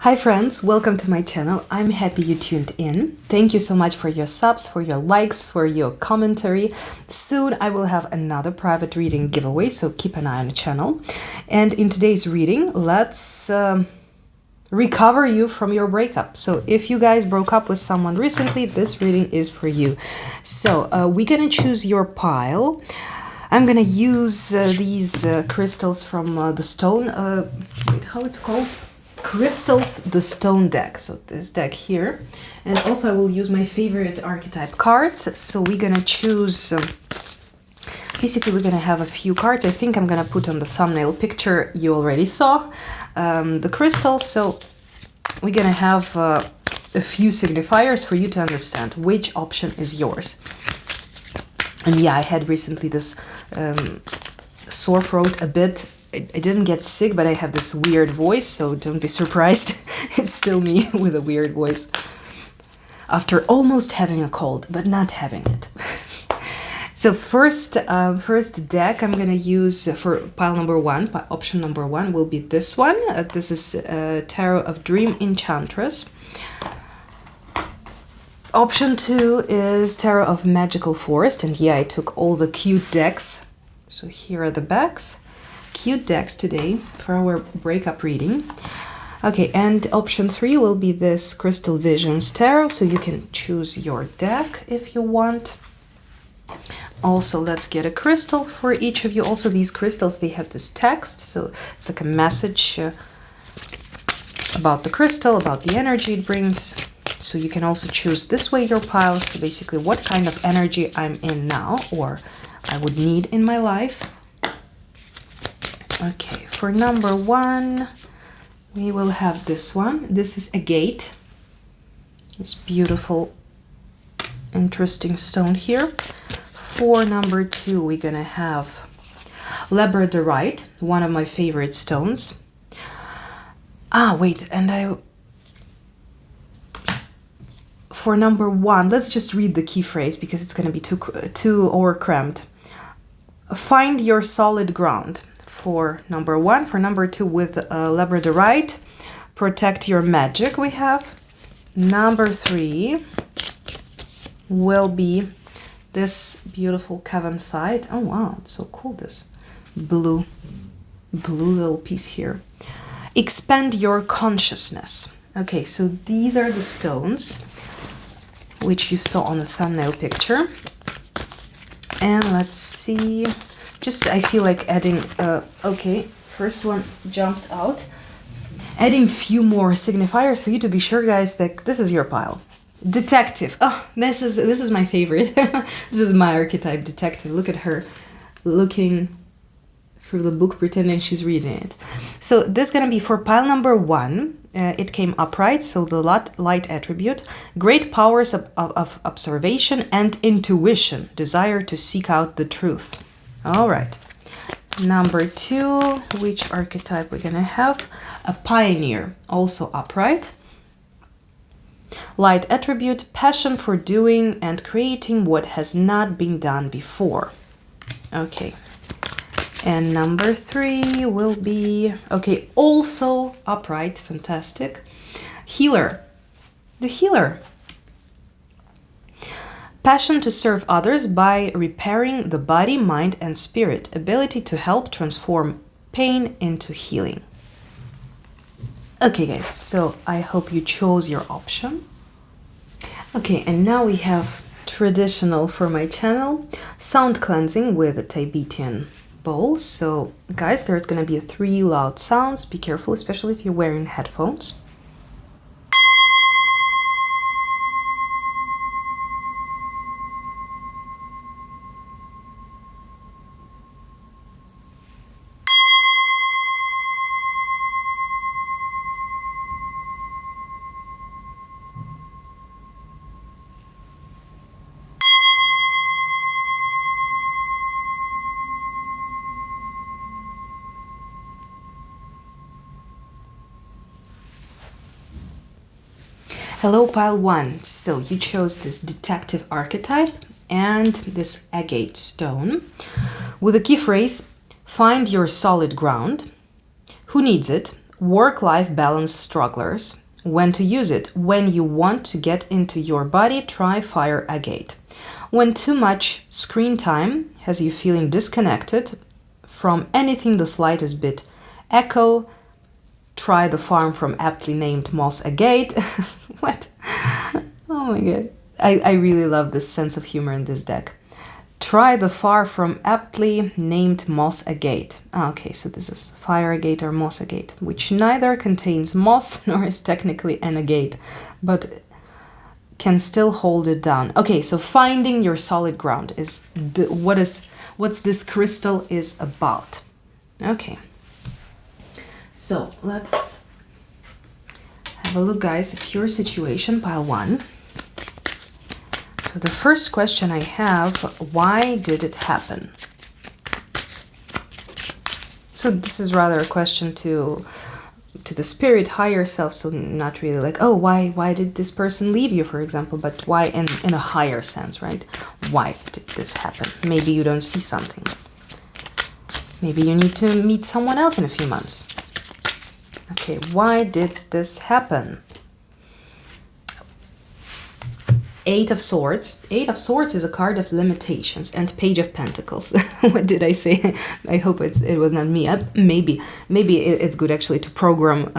Hi friends, welcome to my channel. I'm happy you tuned in. Thank you so much for your subs, for your likes, for your commentary. Soon I will have another private reading giveaway, so keep an eye on the channel. And in today's reading, let's recover you from your breakup. So if you guys broke up with someone recently, this reading is for you. So we're gonna choose your pile. I'm gonna use these crystals from the stone, wait, how it's called? Crystals, the stone deck. So this deck here. And also I will use my favorite archetype cards. So we're gonna choose, basically we're gonna have a few cards. I think I'm gonna put on the thumbnail picture you already saw, the crystals. So we're gonna have a few signifiers for you to understand which option is yours. And yeah, I had recently this sore throat a bit. I didn't get sick, but I have this weird voice, so don't be surprised. It's still me with a weird voice. After almost having a cold, but not having it. So first deck I'm gonna use for pile number one, option number one will be this one. This is Tarot of Dream Enchantress. Option two is Tarot of Magical Forest, and yeah, I took all the cute decks. So here are the backs. Cute decks today for our breakup reading. Okay, and option three will be this Crystal Visions Tarot, so you can choose your deck if you want. Also, let's get a crystal for each of you. Also, these crystals, they have this text, so it's like a message about the crystal, about the energy it brings. So you can also choose this way your pile, so basically what kind of energy I'm in now or I would need in my life. Okay, for number one, we will have this one. This is Agate. This beautiful, interesting stone here. For number two, we're gonna have Labradorite, one of my favorite stones. Wait, and for number one, let's just read the key phrase because it's gonna be too overcrammed. Find your solid ground. For number one. For number two, with Labradorite, protect your magic we have. Number three will be this beautiful Cavansite. Oh wow, it's so cool, this blue little piece here. Expand your consciousness. Okay, so these are the stones which you saw on the thumbnail picture. And let's see. Just, I feel like adding, okay, first one jumped out. Adding few more signifiers for you to be sure, guys, that this is your pile. Detective. Oh, this is my favorite. This is my archetype, detective. Look at her looking through the book, pretending she's reading it. So this is gonna be for pile number one. It came upright, so the light attribute. Great powers of observation and intuition. Desire to seek out the truth. All right, number two, which archetype we're gonna have? A pioneer, also upright. Light attribute, passion for doing and creating what has not been done before. Okay, and number three will be, okay, also upright, fantastic. Healer, the healer. Passion to serve others by repairing the body, mind, and spirit. Ability to help transform pain into healing. Okay, guys, so I hope you chose your option. Okay, and now we have traditional for my channel, sound cleansing with a Tibetan bowl. So, guys, there's gonna be 3 loud sounds. Be careful, especially if you're wearing headphones. Hello, pile one. So you chose this detective archetype and this agate stone with a key phrase, find your solid ground. Who needs it? Work-life balance strugglers. When to use it. When you want to get into your body, try fire agate. When too much screen time has you feeling disconnected from anything the slightest bit echo, try the farm from aptly named moss agate. What? Oh my god. I really love this sense of humor in this deck. Try the far from aptly named moss agate. Okay, so this is fire agate or moss agate, which neither contains moss nor is technically an agate, but can still hold it down. Okay, so finding your solid ground is what's this crystal is about. Okay, so let's have a look, guys, at your situation, pile 1. So the first question I have, why did it happen? So this is rather a question to the spirit, higher self, so not really like, oh, why did this person leave you, for example, but why in a higher sense, right? Why did this happen? Maybe you don't see something. Maybe you need to meet someone else in a few months. Okay, why did this happen? 8 of Swords. 8 of Swords is a card of limitations, and Page of Pentacles. What did I say? I hope it was not me. Maybe it's good actually to program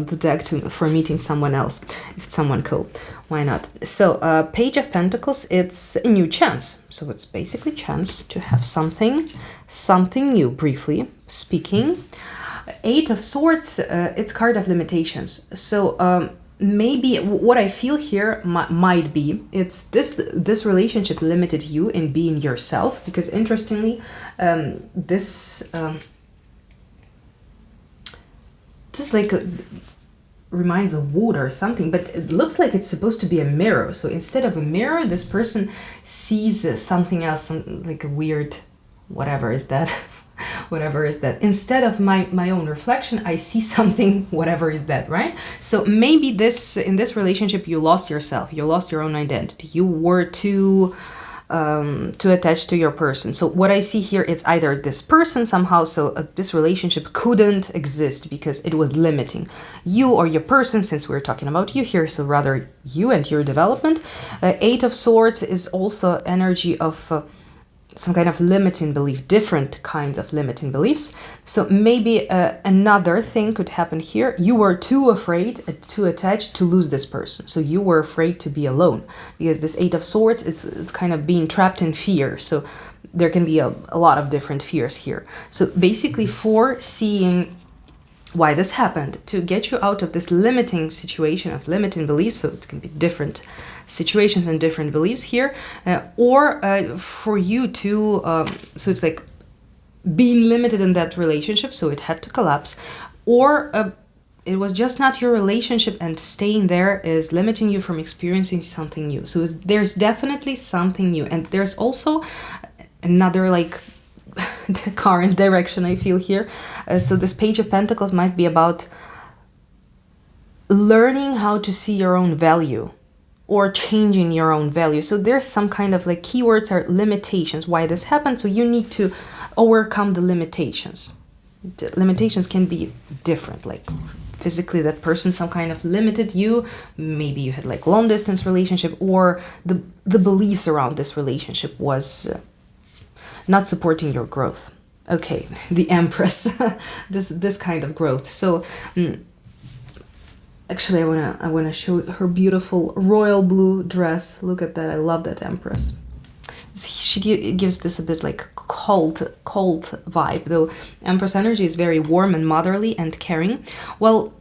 the deck for meeting someone else, if it's someone cool. Why not? So Page of Pentacles, it's a new chance. So it's basically chance to have something new, briefly speaking. 8 of Swords, it's card of limitations. So maybe what I feel here might be it's this relationship limited you in being yourself, because interestingly this like reminds of wood or something, but it looks like it's supposed to be a mirror. So instead of a mirror, this person sees something else, like a weird whatever is that. Whatever is that. Instead of my own reflection, I see something, whatever is that, right? So maybe in this relationship, you lost yourself, you lost your own identity, you were too attached to your person. So what I see here is either this person somehow, so this relationship couldn't exist because it was limiting you or your person, since we're talking about you here, so rather you and your development. 8 of Swords is also energy of some kind of limiting belief, different kinds of limiting beliefs. So maybe another thing could happen here. You were too afraid, too attached to lose this person. So you were afraid to be alone, because this 8 of Swords, it's kind of being trapped in fear. So there can be a lot of different fears here. So basically, for seeing why this happened, to get you out of this limiting situation of limiting beliefs, so it can be different situations and different beliefs here, or for you to so it's like being limited in that relationship, so it had to collapse, or it was just not your relationship and staying there is limiting you from experiencing something new. So there's definitely something new, and there's also another like the current direction I feel here. So this Page of Pentacles might be about learning how to see your own value, or changing your own value. So there's some kind of like keywords are limitations, why this happened. So you need to overcome the limitations. The limitations can be different, like physically that person some kind of limited you. Maybe you had like long distance relationship, or the beliefs around this relationship was not supporting your growth. Okay, the Empress, this kind of growth. So actually, I wanna show her beautiful royal blue dress. Look at that! I love that Empress. She gives this a bit like cold vibe, though Empress energy is very warm and motherly and caring. Well,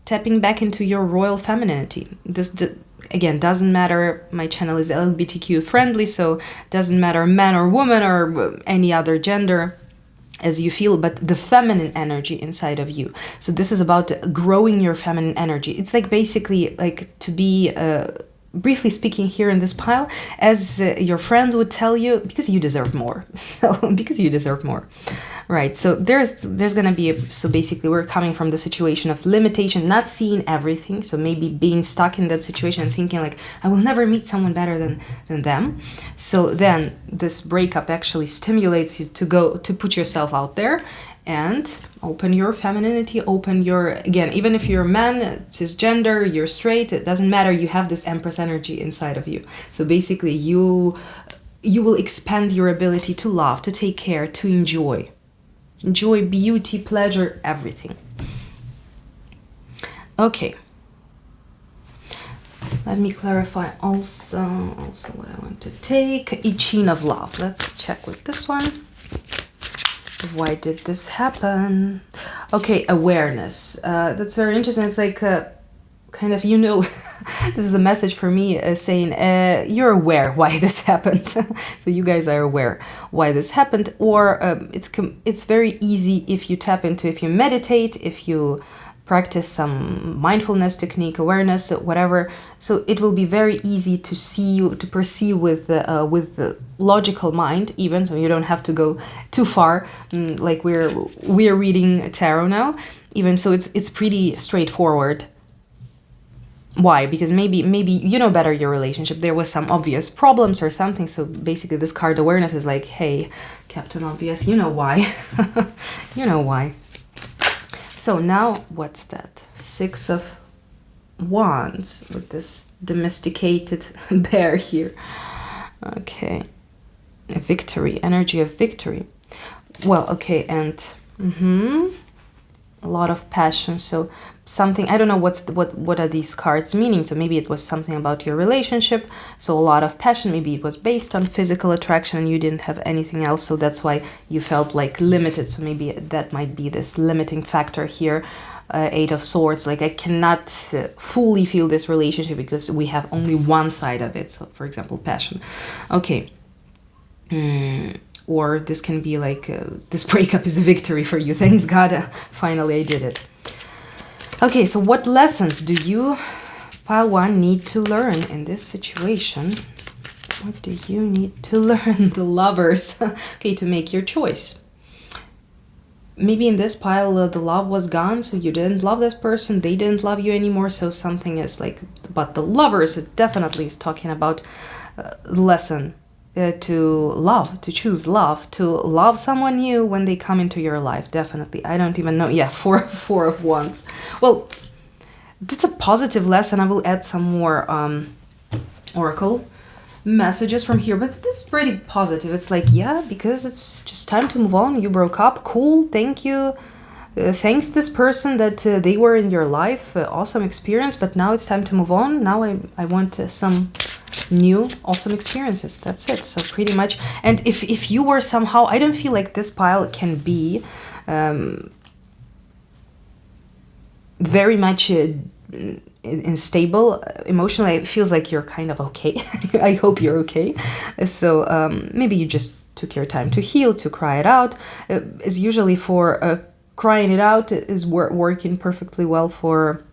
tapping back into your royal femininity. This again doesn't matter. My channel is LGBTQ friendly, so doesn't matter man or woman or any other gender as you feel, but the feminine energy inside of you. So this is about growing your feminine energy. It's like basically like to be briefly speaking here in this pile, as your friends would tell you, because you deserve more. So because you deserve more, right? So there's gonna be so basically we're coming from the situation of limitation, not seeing everything. So maybe being stuck in that situation and thinking like, I will never meet someone better than them. So then this breakup actually stimulates you to put yourself out there and Open your femininity, open your, again, even if you're a man, cisgender, you're straight, it doesn't matter, you have this Empress energy inside of you. So basically you will expand your ability to love, to take care, to enjoy. Enjoy beauty, pleasure, everything. Okay. Let me clarify also what I want to take. I Ching of Love. Let's check with this one. Why did this happen? Okay, awareness. That's very interesting. It's like kind of, you know, this is a message for me saying you're aware why this happened. So you guys are aware why this happened. Or it's very easy if you tap into, if you meditate, if you practice some mindfulness technique, awareness, whatever. So it will be very easy to see, to perceive with the logical mind, even. So you don't have to go too far. Like we're reading tarot now, even. So it's pretty straightforward. Why? Because maybe you know better your relationship. There was some obvious problems or something. So basically, this card awareness is like, hey, Captain Obvious, you know why? You know why. So now, what's that? 6 of Wands with this domesticated bear here. Okay. A victory, energy of victory. Well, okay, and a lot of passion. So something, I don't know what are these cards meaning. So maybe it was something about your relationship. So a lot of passion, maybe it was based on physical attraction and you didn't have anything else. So that's why you felt like limited. So maybe that might be this limiting factor here. 8 of Swords, like I cannot fully feel this relationship because we have only one side of it. So for example, passion. Okay. Or this can be like, this breakup is a victory for you. Thanks God, finally I did it. Okay, so what lessons do you, pile 1, need to learn in this situation? What do you need to learn, the Lovers? Okay, to make your choice. Maybe in this pile, the love was gone, so you didn't love this person, they didn't love you anymore, so something is like, but the Lovers, it definitely is talking about lesson. To love, to choose love, to love someone new when they come into your life. Definitely. I don't even know. Yeah, four of Wands. Well, that's a positive lesson. I will add some more oracle messages from here, but it's pretty positive. It's like, yeah, because it's just time to move on. You broke up. Cool. Thank you. Thanks this person that they were in your life. Awesome experience, but now it's time to move on. Now I want some new awesome experiences. That's it. So pretty much, and if you were somehow, I don't feel like this pile can be very much unstable emotionally. It feels like you're kind of okay. I hope you're okay. So maybe you just took your time to heal, to cry it out. Is usually for crying it out is working perfectly well for,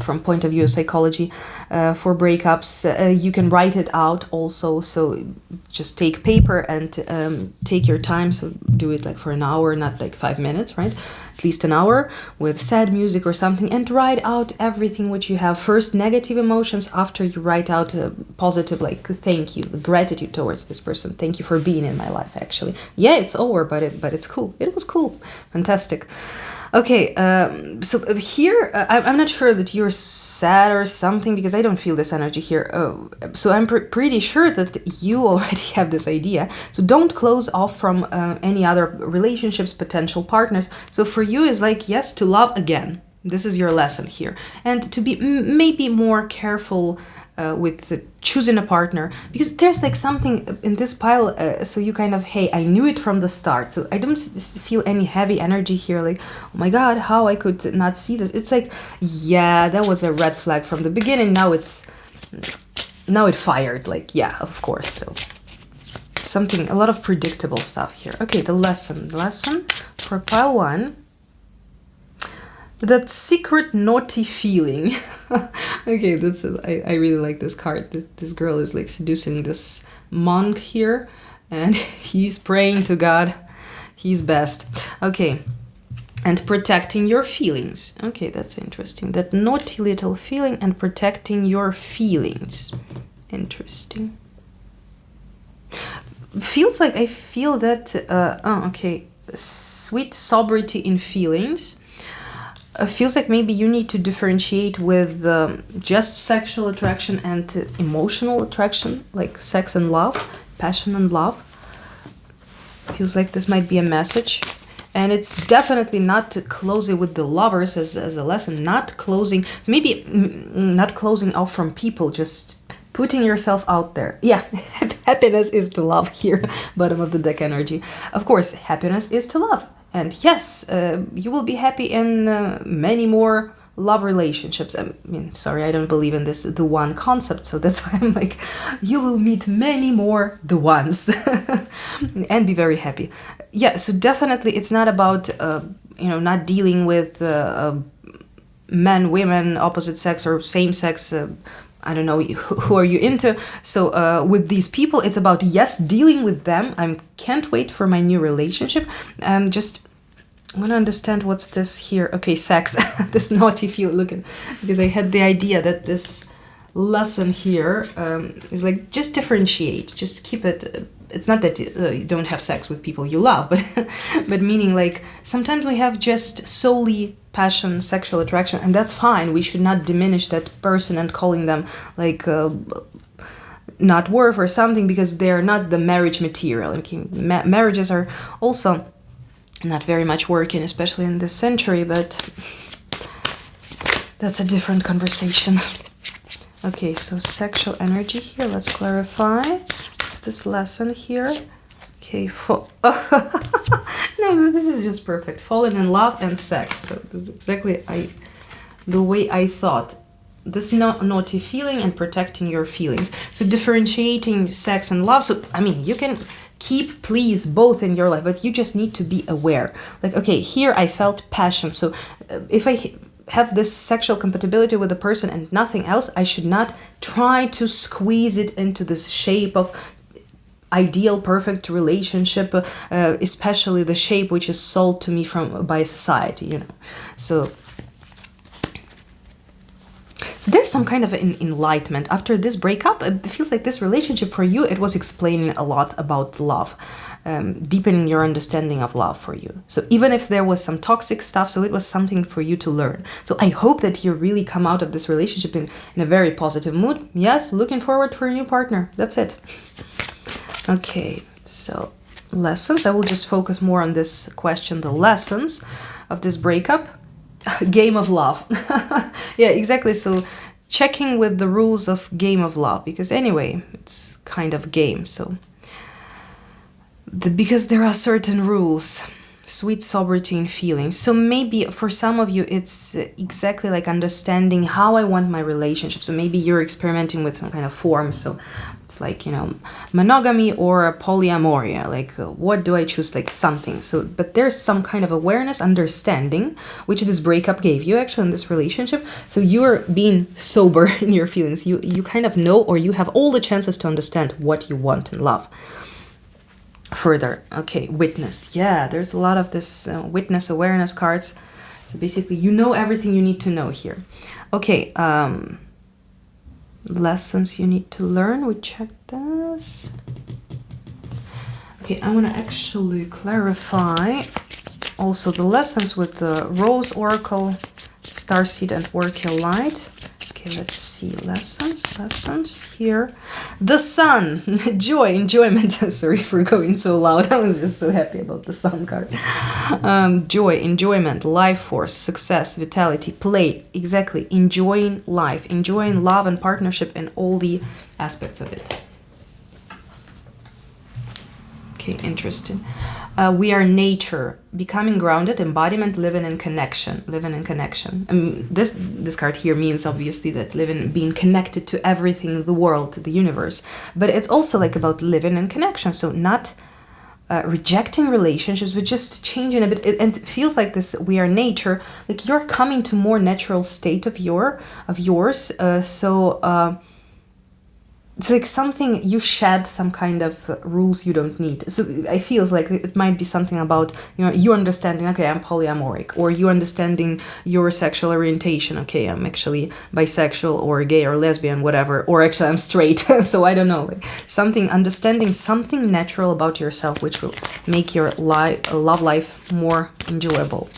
from point of view of psychology, for breakups. You can write it out also, so just take paper and take your time. So do it like for an hour, not like 5 minutes, right? At least an hour with sad music or something, and write out everything which you have. First negative emotions, after you write out positive, like thank you, gratitude towards this person, thank you for being in my life. Actually, yeah, it's over, but it's cool. It was cool, fantastic. Okay, so here, I'm not sure that you're sad or something, because I don't feel this energy here. So I'm pretty sure that you already have this idea. So don't close off from any other relationships, potential partners. So for you is like, yes, to love again. This is your lesson here. And to be maybe more careful with choosing a partner, because there's like something in this pile, so you kind of, hey, I knew it from the start, so I don't feel any heavy energy here, like, oh my god, how I could not see this. It's like, yeah, that was a red flag from the beginning, now it fired, like, yeah, of course. So something, a lot of predictable stuff here. Okay, the lesson for pile 1, that secret naughty feeling. Okay, that's I really like this card. This girl is like seducing this monk here, and he's praying to God. He's best. Okay, and protecting your feelings. Okay, that's interesting. That naughty little feeling and protecting your feelings. Interesting. Feels like I feel that. Oh, okay. sweet sobriety in feelings. Feels like maybe you need to differentiate with just sexual attraction and emotional attraction, like sex and love, passion and love. Feels like this might be a message. And it's definitely not closing with the lovers as a lesson, not closing, maybe not closing off from people, just putting yourself out there. Yeah, happiness is to love here, bottom of the deck energy. Of course, happiness is to love. And yes, you will be happy in many more love relationships. I mean, sorry, I don't believe in this the one concept, so that's why I'm like, you will meet many more the ones and be very happy. Yeah, so definitely it's not about not dealing with men, women, opposite sex or same sex. I don't know, who are you into? So with these people, it's about, yes, dealing with them. I can't wait for my new relationship. Just I want to understand what's this here. Okay, sex. This naughty feel. Look at, because I had the idea that this lesson here is like, just differentiate. Just keep it. It's not that you don't have sex with people you love, but meaning like sometimes we have just solely passion, sexual attraction, and that's fine. We should not diminish that person and calling them like not worth or something because they are not the marriage material. And marriages are also not very much working, especially in this century, but that's a different conversation. Okay, so sexual energy here, let's clarify. What's this lesson here? Okay, no, this is just perfect. Falling in love and sex. So this is exactly the way I thought. This naughty feeling and protecting your feelings. So differentiating sex and love. So, I mean, you can keep, please, both in your life, but you just need to be aware. Like, okay, here I felt passion. So if I have this sexual compatibility with a person and nothing else, I should not try to squeeze it into this shape of ideal, perfect relationship, especially the shape which is sold to me by society, you know. So there's some kind of an enlightenment after this breakup. It feels like this relationship for you, it was explaining a lot about love, deepening your understanding of love for you. So even if there was some toxic stuff, so it was something for you to learn. So I hope that you really come out of this relationship in a very positive mood. Yes, looking forward for a new partner. That's it. Okay, so lessons. I will just focus more on this question, the lessons of this breakup. Game of love. Yeah, exactly. So checking with the rules of game of love, because anyway, it's kind of game. So because there are certain rules, sweet sobriety in feelings. So maybe for some of you, it's exactly like understanding how I want my relationship. So maybe you're experimenting with some kind of form. So it's like, you know, monogamy or polyamoria, like what do I choose, like something. So, but there's some kind of awareness, understanding, which this breakup gave you actually in this relationship. So you're being sober in your feelings. You kind of know, or you have all the chances to understand what you want in love. Further, okay, witness. Yeah, there's a lot of this witness awareness cards. So basically, you know everything you need to know here. Okay, lessons you need to learn. We checked this. Okay, I want to actually clarify also the lessons with the Rose Oracle, Starseed, and Work Your Light. Okay, let's see. Lessons here. The sun, joy, enjoyment. Sorry for going so loud. I was just so happy about the sun card. Joy, enjoyment, life force, success, vitality, play. Exactly. Enjoying life, enjoying love and partnership and all the aspects of it. Okay, interesting. We are nature, becoming grounded, embodiment, living in connection. This card here means obviously that being connected to everything, the world, the universe. But it's also like about living in connection. So not rejecting relationships, but just changing a bit. And it feels like this, we are nature, like you're coming to more natural state of yours. it's like something you shed some kind of rules you don't need. So I feel like it might be something about, you know, you understanding, okay, I'm polyamoric, or you understanding your sexual orientation, okay, I'm actually bisexual or gay or lesbian, whatever, or actually I'm straight. So I don't know, like something, understanding something natural about yourself which will make your love life more enjoyable.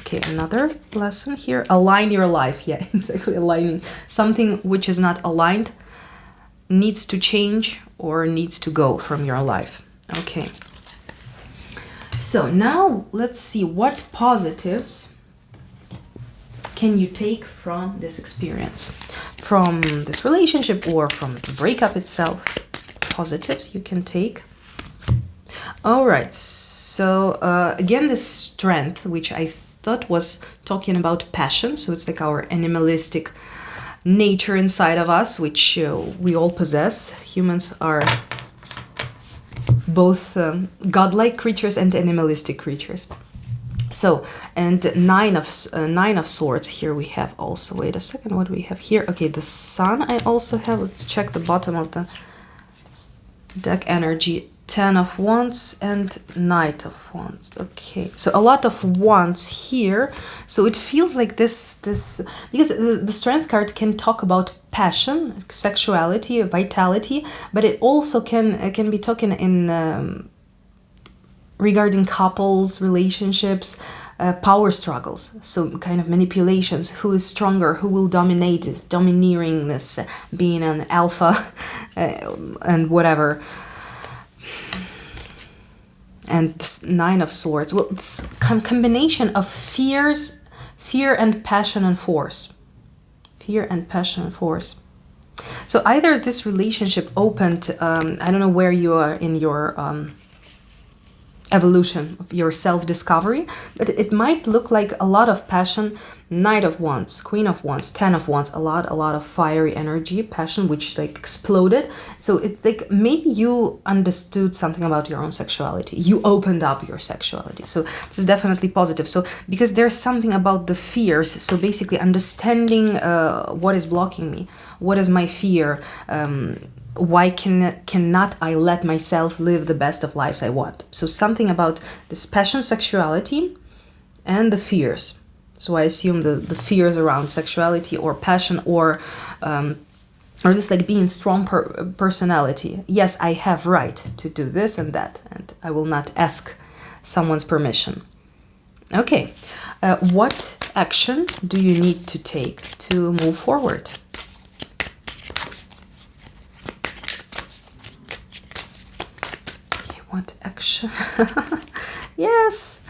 Okay, another lesson here. Align your life. Yeah, exactly, aligning. Something which is not aligned needs to change or needs to go from your life. Okay. So now let's see what positives can you take from this experience, from this relationship or from the breakup itself. Positives you can take. All right. So again, this strength, which I thought was talking about passion. So it's like our animalistic nature inside of us, which we all possess. Humans are both godlike creatures and animalistic creatures. So, and nine of swords here we have also. Wait a second, what do we have here? Okay, the sun I also have. Let's check the bottom of the deck energy. 10 of wands and knight of wands. Okay, so a lot of wands here. So it feels like this because the strength card can talk about passion, sexuality, vitality, but it also can be talking in regarding couples, relationships, power struggles. So kind of manipulations. Who is stronger? Who will dominate? This domineeringness, being an alpha, and whatever. And this nine of swords, well, it's a combination of fear and passion and force. Fear and passion and force. So either this relationship opened, I don't know where you are in your evolution of your self-discovery, but it might look like a lot of passion. Knight of wands, queen of wands, 10 of wands, a lot of fiery energy, passion, which like exploded. So it's like maybe you understood something about your own sexuality, you opened up your sexuality. So this is definitely positive. So because there's something about the fears, so basically understanding what is blocking me, what is my fear, why cannot I let myself live the best of lives I want? So something about this passion, sexuality, and the fears. So I assume the fears around sexuality or passion or this like being strong personality. Yes, I have right to do this and that, and I will not ask someone's permission. Okay, what action do you need to take to move forward? What action? Yes,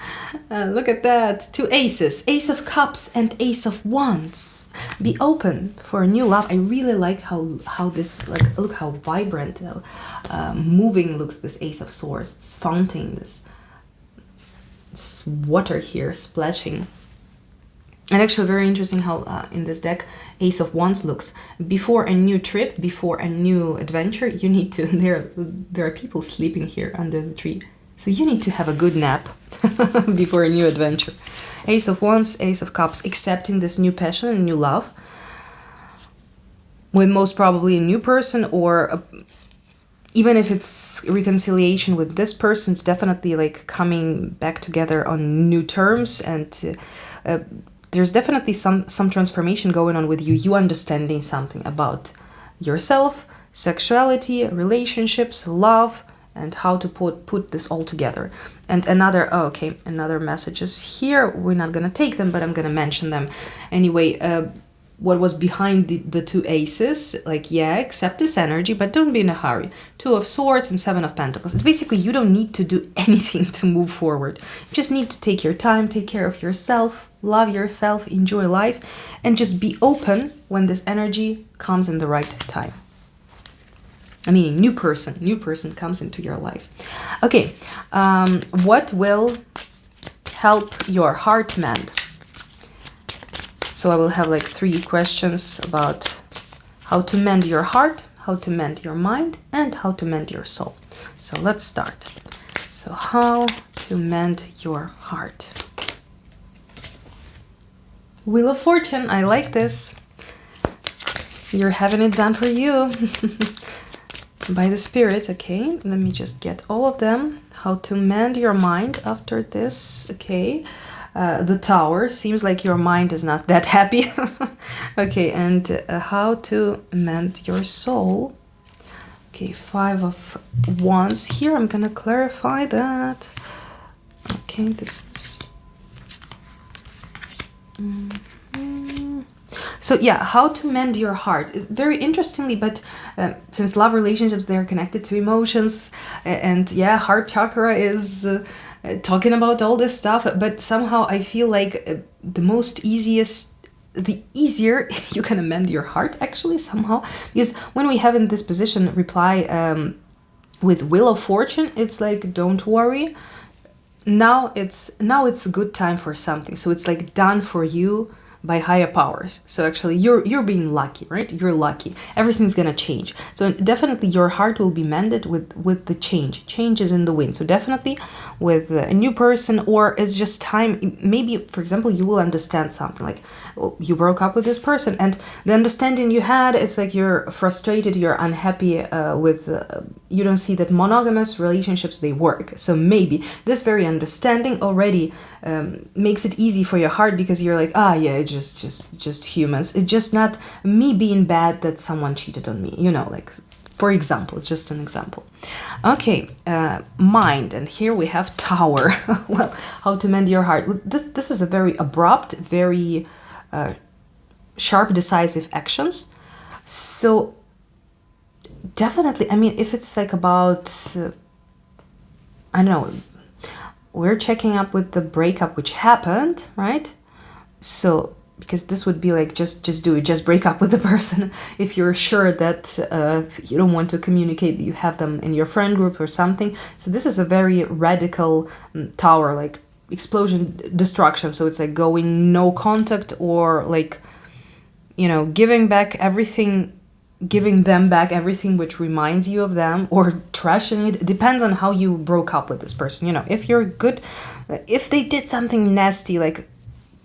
look at that. Two aces, ace of cups and ace of wands. Be open for a new love. I really like how this, like, look how vibrant, moving looks this ace of swords, this fountain, this water here splashing. And actually very interesting how in this deck ace of wands looks. Before a new trip, before a new adventure, you need to, there are people sleeping here under the tree, so you need to have a good nap before a new adventure. Ace of wands, ace of cups, accepting this new passion and new love with most probably a new person, or even if it's reconciliation with this person, it's definitely like coming back together on new terms. And there's definitely some transformation going on with you. You understanding something about yourself, sexuality, relationships, love, and how to put this all together. And another messages here. We're not gonna take them, but I'm gonna mention them anyway. What was behind the two aces, like, yeah, accept this energy, but don't be in a hurry. 2 of swords and 7 of pentacles. It's basically you don't need to do anything to move forward. You just need to take your time, take care of yourself, love yourself, enjoy life, and just be open when this energy comes in the right time. I mean, new person comes into your life. Okay, what will help your heart mend? So I will have like 3 questions about how to mend your heart, how to mend your mind, and how to mend your soul. So let's start. So how to mend your heart. Wheel of Fortune, I like this. You're having it done for you. by the spirit. Okay, let me just get all of them. How to mend your mind after this. Okay, the Tower, seems like your mind is not that happy. Okay, and how to mend your soul. Okay, 5 of Wands here. I'm gonna clarify that. Okay, this is so yeah, how to mend your heart. Very interestingly, but since love relationships, they're connected to emotions, and yeah, heart chakra is talking about all this stuff, but somehow I feel like the easier you can amend your heart, actually, somehow, because when we have in this position reply with Wheel of Fortune, it's like, don't worry, now it's a good time for something, so it's like done for you by higher powers. So actually you're being lucky, right? You're lucky. Everything's gonna change. So definitely your heart will be mended with the changes in the wind. So definitely with a new person, or it's just time. Maybe, for example, you will understand something like, oh, you broke up with this person, and the understanding you had, it's like you're frustrated, you're unhappy with you don't see that monogamous relationships, they work. So maybe this very understanding already makes it easy for your heart, because you're like, yeah, it's just humans. It's just not me being bad that someone cheated on me, like, for example. It's just an example. Okay, mind, and here we have Tower. Well, how to mend your heart. This is a very abrupt, very sharp, decisive actions. So definitely, I mean, if it's like about I don't know, we're checking up with the breakup which happened, right? So because this would be like, just do it, just break up with the person if you're sure that you don't want to communicate, you have them in your friend group or something. So this is a very radical Tower, like explosion, destruction. So it's like going no contact, or like, giving them back everything which reminds you of them, or trashing it. It depends on how you broke up with this person. If you're good, if they did something nasty, like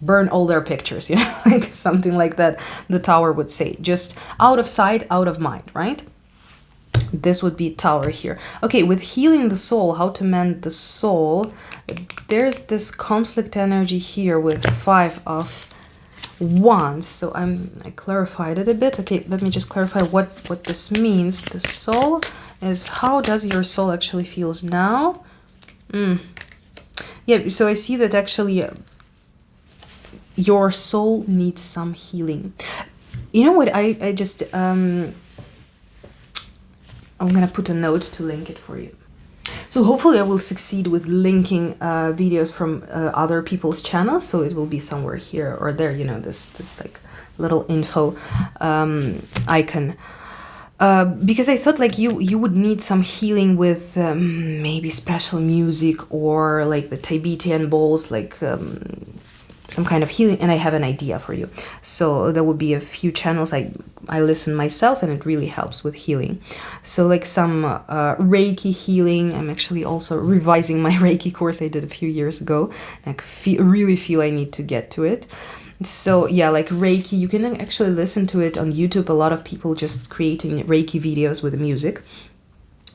burn all their pictures, like something like that, the Tower would say. Just out of sight, out of mind, right? This would be Tower here. Okay, with healing the soul, how to mend the soul, there's this conflict energy here with 5 of Wands. So I clarified it a bit. Okay, let me just clarify what this means. The soul is, how does your soul actually feels now? Yeah, so I see that actually your soul needs some healing. You know what, I just I'm gonna put a note to link it for you. So hopefully I will succeed with linking videos from other people's channels, so it will be somewhere here or there, this like little info icon. Because I thought like you would need some healing with maybe special music, or like the Tibetan bowls, like some kind of healing, and I have an idea for you. So there will be a few channels I listen myself, and it really helps with healing. So like some Reiki healing. I'm actually also revising my Reiki course I did a few years ago. I really feel I need to get to it. So yeah, like Reiki, you can actually listen to it on YouTube. A lot of people just creating Reiki videos with the music,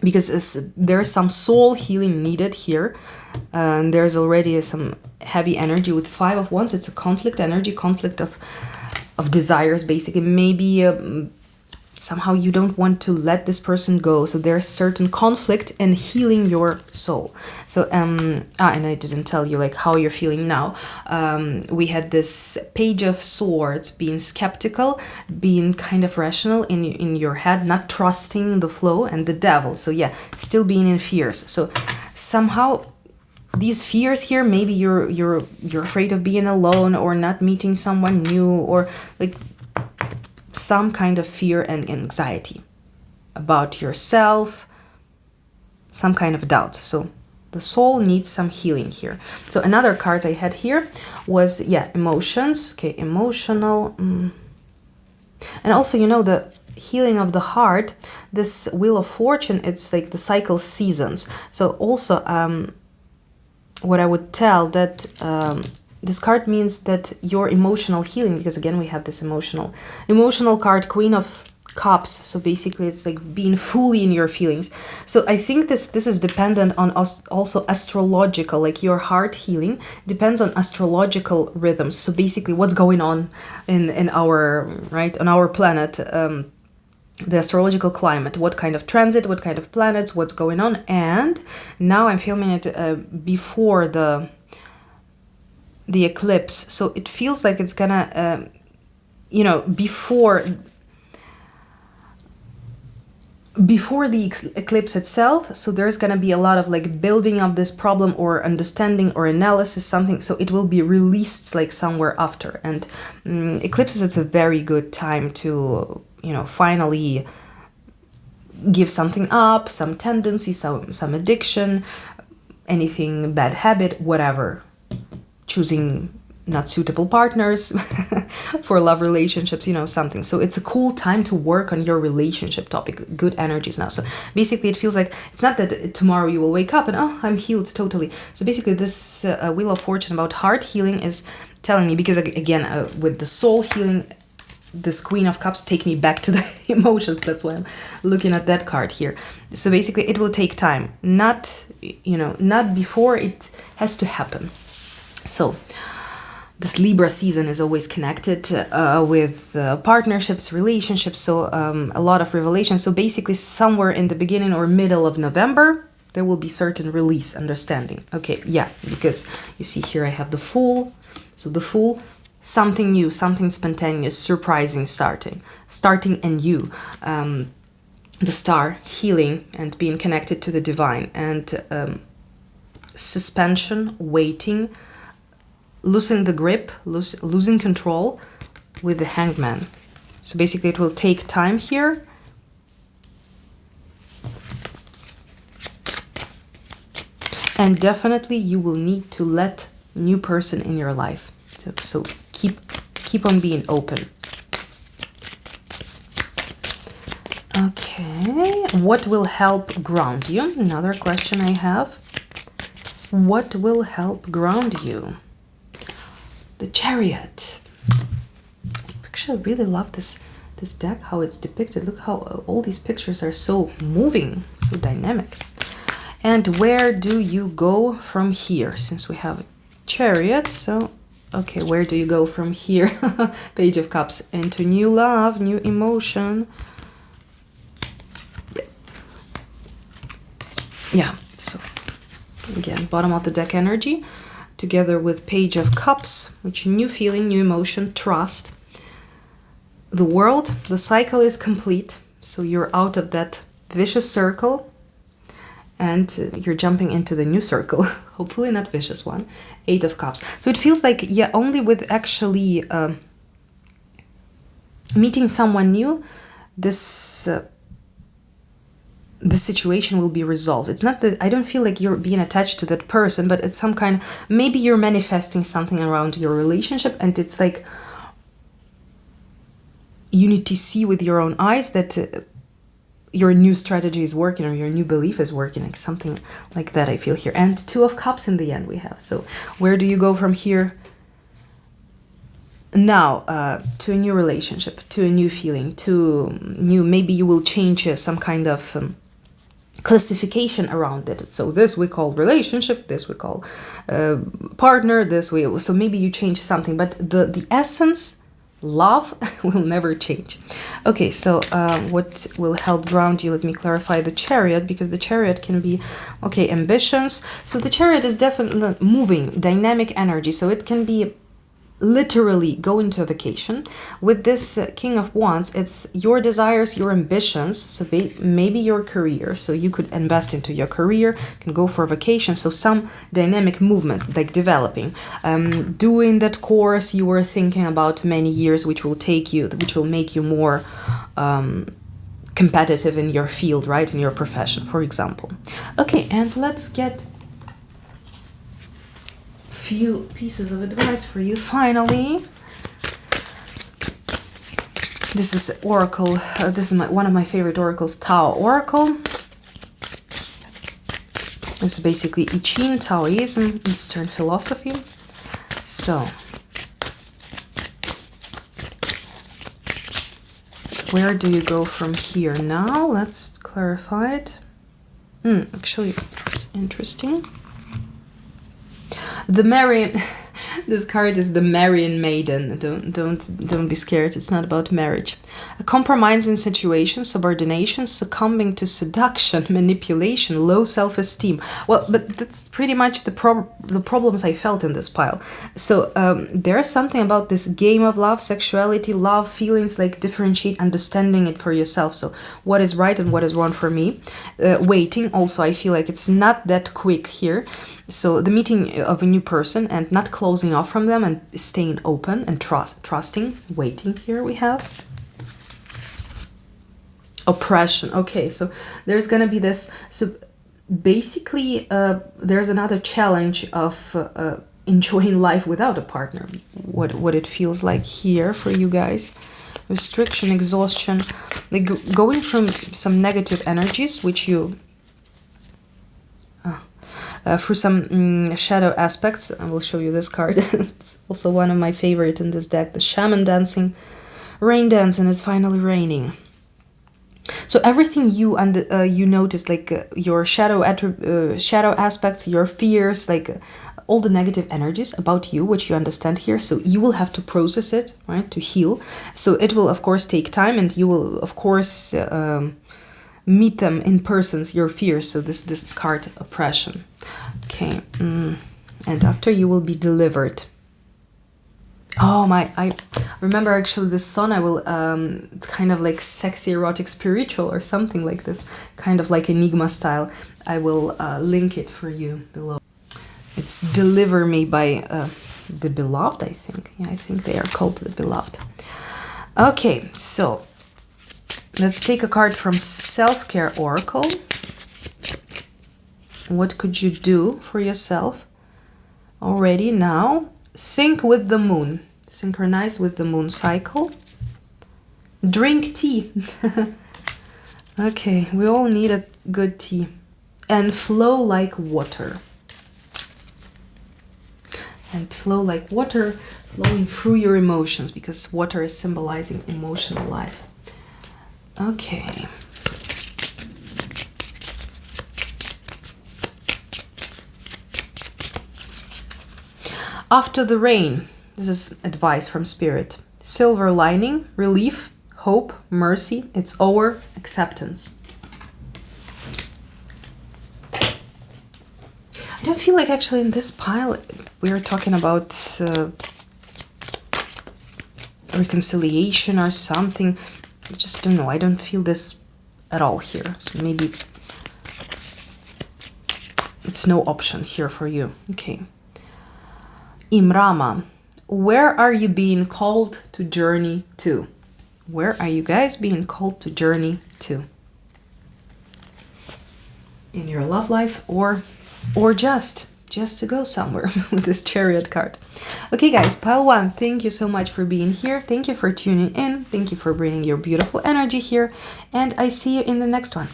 because there's some soul healing needed here. And there's already some heavy energy with 5 of Wands. It's a conflict energy, conflict of desires, basically. Maybe somehow you don't want to let this person go. So there's certain conflict in healing your soul. So and I didn't tell you like how you're feeling now. We had this Page of Swords, being skeptical, being kind of rational in your head, not trusting the flow, and the Devil. So yeah, still being in fears. So somehow these fears here, maybe you're afraid of being alone, or not meeting someone new, or like some kind of fear and anxiety about yourself, some kind of doubt. So the soul needs some healing here. So another card I had here was, yeah, emotions. Okay, emotional. And also, the healing of the heart, this Wheel of Fortune, it's like the cycle seasons. So also, what I would tell that this card means that your emotional healing, because again we have this emotional card, Queen of Cups, so basically it's like being fully in your feelings. So I think this is dependent on also astrological, like your heart healing depends on astrological rhythms. So basically what's going on in our, right, on our planet, the astrological climate, what kind of transit, what kind of planets, what's going on. And now I'm filming it before the eclipse, so it feels like it's gonna you know, before the eclipse itself. So there's gonna be a lot of like building of this problem or understanding or analysis, something, so it will be released like somewhere after. And eclipses, it's a very good time to, you know, finally give something up, some tendency, some addiction, anything, bad habit, whatever, choosing not suitable partners for love relationships, you know, something. So it's a cool time to work on your relationship topic, good energies now. So basically it feels like it's not that tomorrow you will wake up and, oh, I'm healed totally. So basically this Wheel of Fortune about heart healing is telling me, because again, with the soul healing, this Queen of Cups take me back to the emotions. That's why I'm looking at that card here. So basically it will take time, not, you know, not before, it has to happen. So this Libra season is always connected with partnerships, relationships, so a lot of revelation. So basically somewhere in the beginning or middle of November, there will be certain release, understanding. Okay, yeah, because you see here I have the Fool. So the Fool, something new, something spontaneous, surprising, starting and you. The Star, healing and being connected to the divine, and suspension, waiting, losing the grip, losing control with the Hangman. So basically it will take time here. And definitely you will need to let new person in your life. So keep on being open. Okay, what will help ground you? Another question I have. What will help ground you? The Chariot. Actually, I really love this deck, how it's depicted. Look how all these pictures are so moving, so dynamic. And where do you go from here? Since we have a Chariot, so okay, where do you go from here? Page of Cups, into new love, new emotion. Yeah, so again, bottom of the deck energy, together with Page of Cups, which new feeling, new emotion, trust. The World, the cycle is complete, so you're out of that vicious circle and you're jumping into the new circle, hopefully not vicious one. 8 of Cups. So it feels like, yeah, only with actually meeting someone new, this the situation will be resolved. It's not that I don't feel like you're being attached to that person, but it's some kind, maybe you're manifesting something around your relationship, and it's like you need to see with your own eyes that your new strategy is working, or your new belief is working, like something like that I feel here. And 2 of Cups in the end we have. So where do you go from here? Now, to a new relationship, to a new feeling, to new, maybe you will change some kind of classification around it. So this we call relationship, this we call partner, this we, so maybe you change something, but the essence, love, will never change. Okay, so what will help ground you? Let me clarify the Chariot, because the Chariot can be, okay, ambitions. So the Chariot is definitely moving, dynamic energy, so it can be literally go into a vacation. With this King of Wands, it's your desires, your ambitions, so maybe your career, so you could invest into your career, can go for a vacation, so some dynamic movement, like developing, doing that course you were thinking about many years, which will take you, which will make you more competitive in your field, right, in your profession, for example. Okay, and let's get few pieces of advice for you finally. This is Oracle. This is one of my favorite oracles, Tao Oracle. This is basically I Ching, Taoism, Eastern philosophy. So Where do you go from here now? Let's clarify it. Actually, it's interesting. The Marian, this card is the Marian Maiden. Don't be scared. It's not about marriage. A compromising situation, subordination, succumbing to seduction, manipulation, low self-esteem. Well, but that's pretty much the problems I felt in this pile. So there's something about this game of love, sexuality, love, feelings, like differentiate, understanding it for yourself. So what is right and what is wrong for me. Waiting. Also, I feel like it's not that quick here. So the meeting of a new person and not closing off from them and staying open and trusting. Waiting here we have. Oppression. Okay, so there's gonna be this. So basically, there's another challenge of enjoying life without a partner. What it feels like here for you guys. Restriction, exhaustion, like going from some negative energies, which you through some shadow aspects. I will show you this card. It's also one of my favorite in this deck. The shaman dancing, rain dance, and it's finally raining. So everything you you notice, like your shadow aspects, your fears, like all the negative energies about you, which you understand here. So you will have to process it, right, to heal. So it will, of course, take time, and you will, of course, meet them in persons, your fears. So this card, oppression. Okay, and after you will be delivered. Oh my, I remember actually this song. I will, it's kind of like sexy, erotic, spiritual or something like this, kind of like Enigma style. I will link it for you below. It's Deliver Me by The Beloved, I think. Yeah, I think they are called The Beloved. Okay, so let's take a card from Self-Care Oracle. What could you do for yourself already now? Sync with the moon. Synchronize with the moon cycle. Drink tea. Okay, we all need a good tea. And flow like water. And flow like water, flowing through your emotions, because water is symbolizing emotional life. Okay. After the rain, this is advice from Spirit. Silver lining, relief, hope, mercy, it's over, acceptance. I don't feel like actually in this pile we're talking about reconciliation or something. I just don't know. I don't feel this at all here. So maybe it's no option here for you. Okay. Imrama, where are you being called to journey to? Where are you guys being called to journey to? In your love life or just to go somewhere with this Chariot card. Okay guys, pile 1, thank you so much for being here. Thank you for tuning in. Thank you for bringing your beautiful energy here. And I see you in the next one.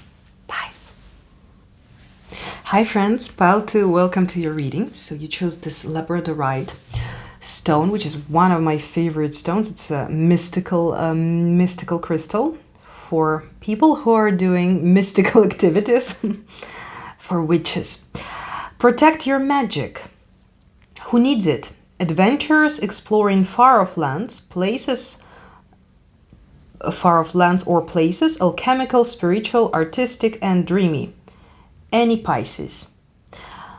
Bye. Hi friends, pile 2, welcome to your reading. So you chose this Labradorite stone, which is one of my favorite stones. It's a mystical crystal for people who are doing mystical activities, for witches. Protect your magic. Who needs it? Adventurers exploring far-off lands, far-off lands or places, alchemical, spiritual, artistic, and dreamy. Any Pisces.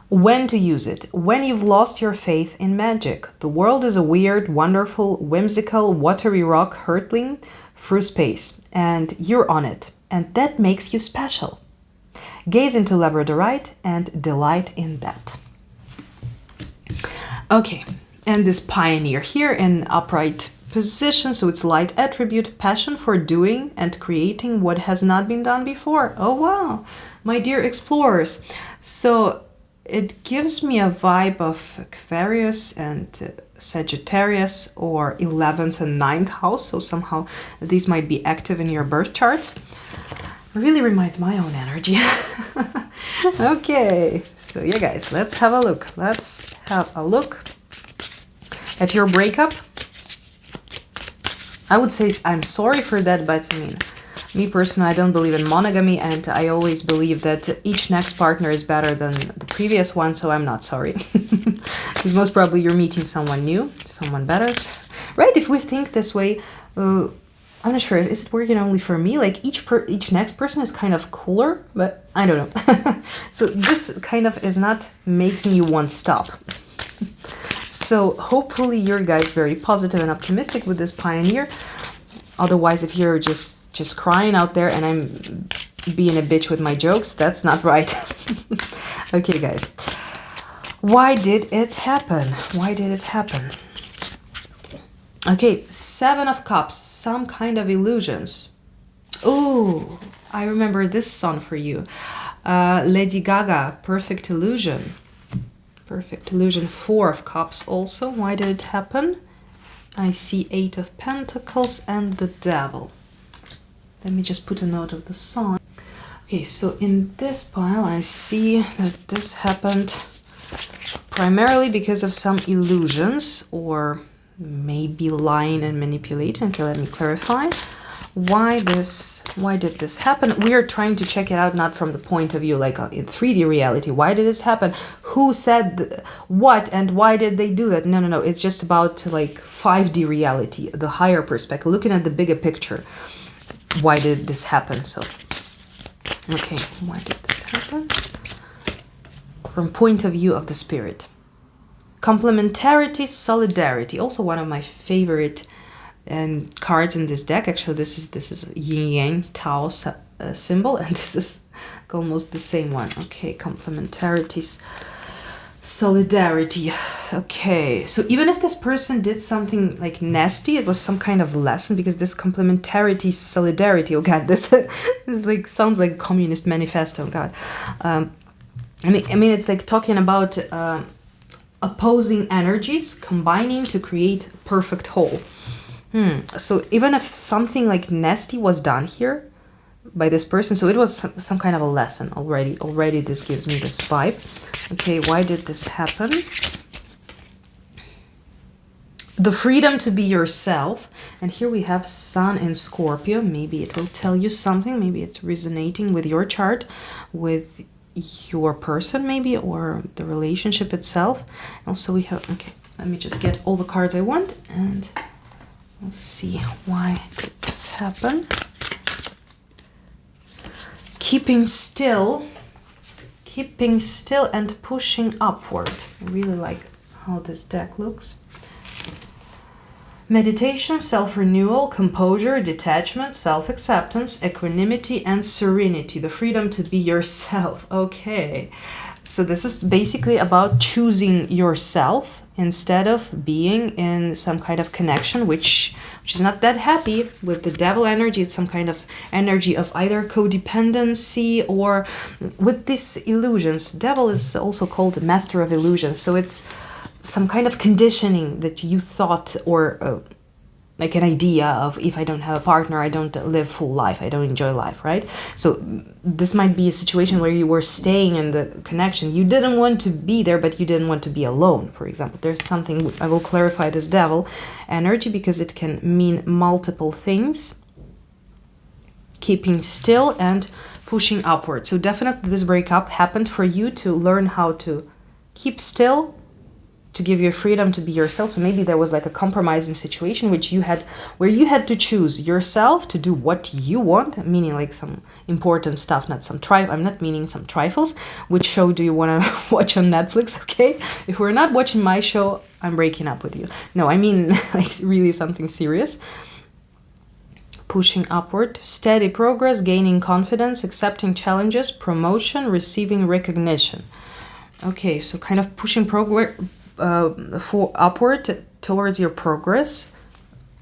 When to use it? When you've lost your faith in magic. The world is a weird, wonderful, whimsical, watery rock hurtling through space, and you're on it, and that makes you special. Gaze into Labradorite and delight in that. Okay, and this pioneer here in upright position, so it's light attribute, passion for doing and creating what has not been done before. Oh wow, my dear explorers. So it gives me a vibe of Aquarius and Sagittarius, or 11th and 9th house, so somehow these might be active in your birth charts. Really reminds my own energy. Okay, so yeah guys, let's have a look. Let's have a look at your breakup. I would say I'm sorry for that, but I mean, me personally, I don't believe in monogamy, and I always believe that each next partner is better than the previous one, so I'm not sorry. Because most probably you're meeting someone new, someone better, right? If we think this way, I'm not sure, is it working only for me? Like each next person is kind of cooler, but I don't know. So this kind of is not making you want to stop. So hopefully you're guys very positive and optimistic with this pioneer. Otherwise, if you're just crying out there and I'm being a bitch with my jokes, that's not right. Okay, guys. Why did it happen? Why did it happen? Okay, 7 of Cups, some kind of illusions. Oh, I remember this song for you. Lady Gaga, Perfect Illusion. Perfect Illusion, 4 of Cups also. Why did it happen? I see 8 of Pentacles and the Devil. Let me just put a note of the song. Okay, so in this pile, I see that this happened primarily because of some illusions or maybe lying and manipulating. Okay, let me clarify. Why did this happen? We are trying to check it out not from the point of view like in 3D reality. Why did this happen? Who said what and why did they do that? No. It's just about like 5D reality, the higher perspective, looking at the bigger picture. Why did this happen? So, okay, why did this happen? From point of view of the spirit. Complementarity, solidarity. Also one of my favorite cards in this deck. Actually, this is yin yang Tao symbol, and this is almost the same one. Okay, complementarities, solidarity. Okay, so even if this person did something like nasty, it was some kind of lesson, because this complementarity, solidarity. Oh God, this like sounds like a communist manifesto. Oh God, I mean, it's like talking about opposing energies combining to create a perfect whole. So even if something like nasty was done here by this person, so it was some kind of a lesson already. Already this gives me this vibe. Okay, why did this happen? The freedom to be yourself. And here we have Sun in Scorpio. Maybe it will tell you something. Maybe it's resonating with your chart, with your person maybe, or the relationship itself. Also we have, okay, let me just get all the cards I want and let's see why did this happen. Keeping still and pushing upward. I really like how this deck looks. Meditation, self-renewal, composure, detachment, self-acceptance, equanimity, and serenity. The freedom to be yourself. Okay. So this is basically about choosing yourself instead of being in some kind of connection, which is not that happy. With the devil energy, it's some kind of energy of either codependency or with these illusions. Devil is also called the master of illusions. So it's some kind of conditioning that you thought, or like an idea of, if I don't have a partner, I don't live full life, I don't enjoy life, right? So this might be a situation where you were staying in the connection. You didn't want to be there, but you didn't want to be alone, for example. There's something, I will clarify this devil energy because it can mean multiple things. Keeping still and pushing upward. So definitely this breakup happened for you to learn how to keep still, to give you freedom to be yourself. So maybe there was like a compromising situation where you had to choose yourself to do what you want, meaning like some important stuff, not some I'm not meaning some trifles. Which show do you want to watch on Netflix? Okay, if we're not watching my show, I'm breaking up with you. No, I mean like really something serious. Pushing upward, steady progress, gaining confidence, accepting challenges, promotion, receiving recognition. Okay, so kind of pushing progress for upward towards your progress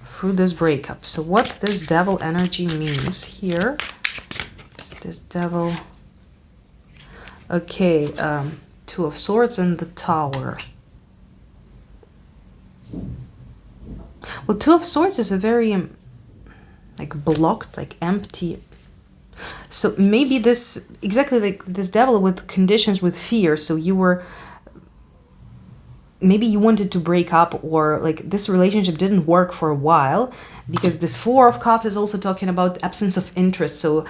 through this breakup. So what's this devil energy means here? What's this devil? Okay, 2 of Swords and the Tower. Well, 2 of Swords is a very like blocked, like empty. So maybe this, exactly like this devil with conditions, with fear. So you were maybe you wanted to break up, or like this relationship didn't work for a while, because this Four of Cups is also talking about absence of interest, so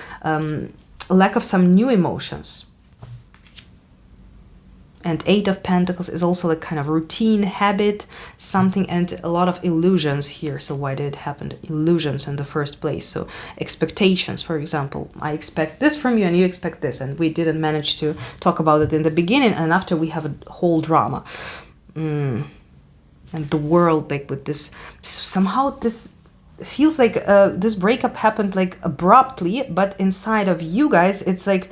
lack of some new emotions. And Eight of Pentacles is also like kind of routine, habit, something, and a lot of illusions here. So why did it happen? Illusions in the first place. So expectations, for example, I expect this from you and you expect this, and we didn't manage to talk about it in the beginning, and after we have a whole drama. And the world, like with this, somehow this feels like this breakup happened like abruptly, but inside of you guys, it's like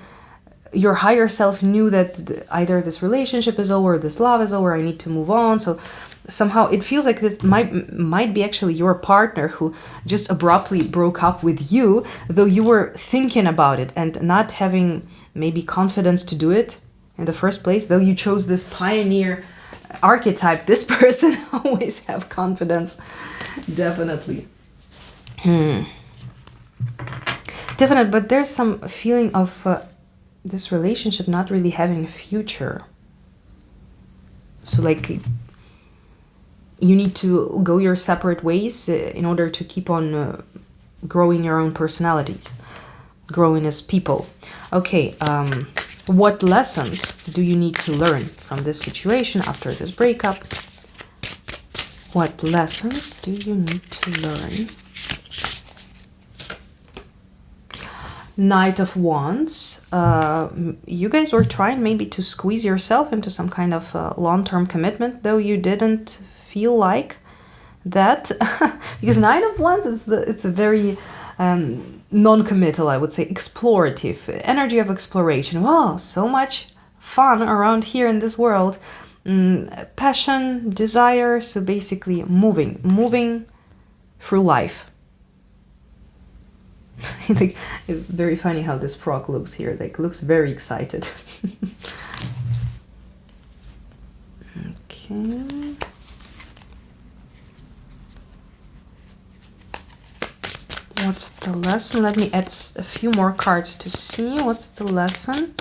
your higher self knew that either this relationship is over, this love is over, I need to move on. So somehow it feels like this might be actually your partner who just abruptly broke up with you, though you were thinking about it and not having maybe confidence to do it in the first place. Though you chose this pioneer archetype, this person always have confidence. Definitely. Definitely, but there's some feeling of this relationship not really having a future. So like you need to go your separate ways in order to keep on growing your own personalities, growing as people. Okay, what lessons do you need to learn from this situation after this breakup? What lessons do you need to learn? Knight of Wands. You guys were trying maybe to squeeze yourself into some kind of long-term commitment, though you didn't feel like that. Because Knight of Wands is it's a very non-committal, I would say, explorative energy of exploration. Wow, so much fun around here in this world. Passion, desire, so basically moving through life. Like, it's very funny how this frog looks here. Like, looks very excited. Okay. What's the lesson? Let me add a few more cards to see. What's the lesson?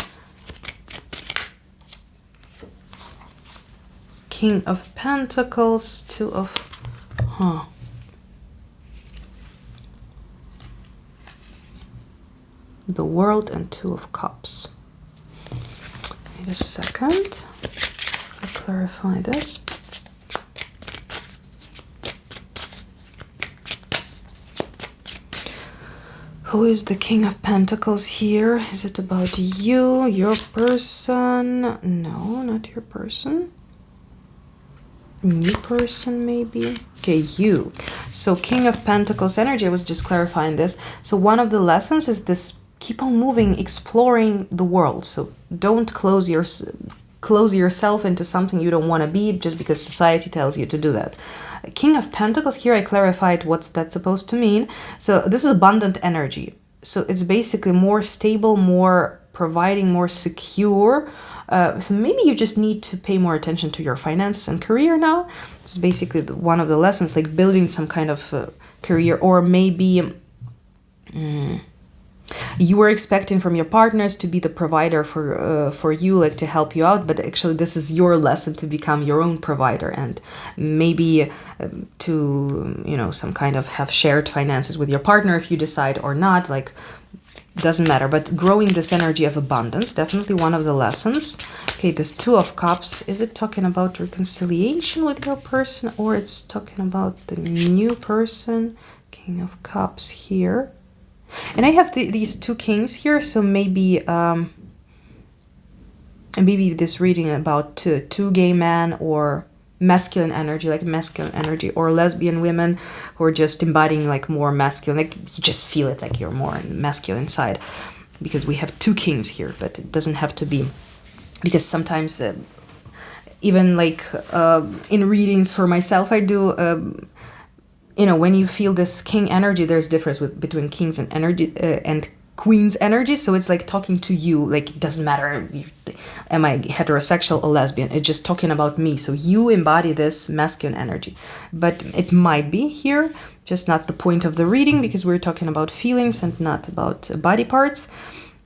King of Pentacles, Two of... The World and Two of Cups. Wait a second. I'll clarify this. Who is the King of Pentacles here? Is it about you, your person? No, not your person. New person, maybe. Okay, you. So King of Pentacles energy, I was just clarifying this. So one of the lessons is this: keep on moving, exploring the world. So don't close yourself into something you don't want to be just because society tells you to do that. King of Pentacles, here I clarified what's that supposed to mean. So this is abundant energy. So it's basically more stable, more providing, more secure. So maybe you just need to pay more attention to your finances and career now. This is basically one of the lessons, like building some kind of career, or maybe you were expecting from your partners to be the provider for you, like to help you out, but actually this is your lesson to become your own provider, and maybe to, you know, some kind of have shared finances with your partner if you decide, or not, like doesn't matter. But growing this energy of abundance, definitely one of the lessons. Okay, this Two of Cups, is it talking about reconciliation with your person, or it's talking about the new person? King of Cups here. And I have these two kings here, so maybe maybe this reading about two gay men, or masculine energy, like masculine energy, or lesbian women who are just embodying like more masculine, like you just feel it, like you're more on the masculine side, because we have two kings here, but it doesn't have to be, because sometimes even like in readings for myself, I do you know, when you feel this king energy, there's difference between kings and energy and queen's energy. So it's like talking to you, like it doesn't matter, am I heterosexual or lesbian? It's just talking about me. So you embody this masculine energy, but it might be here, just not the point of the reading, because we're talking about feelings and not about body parts.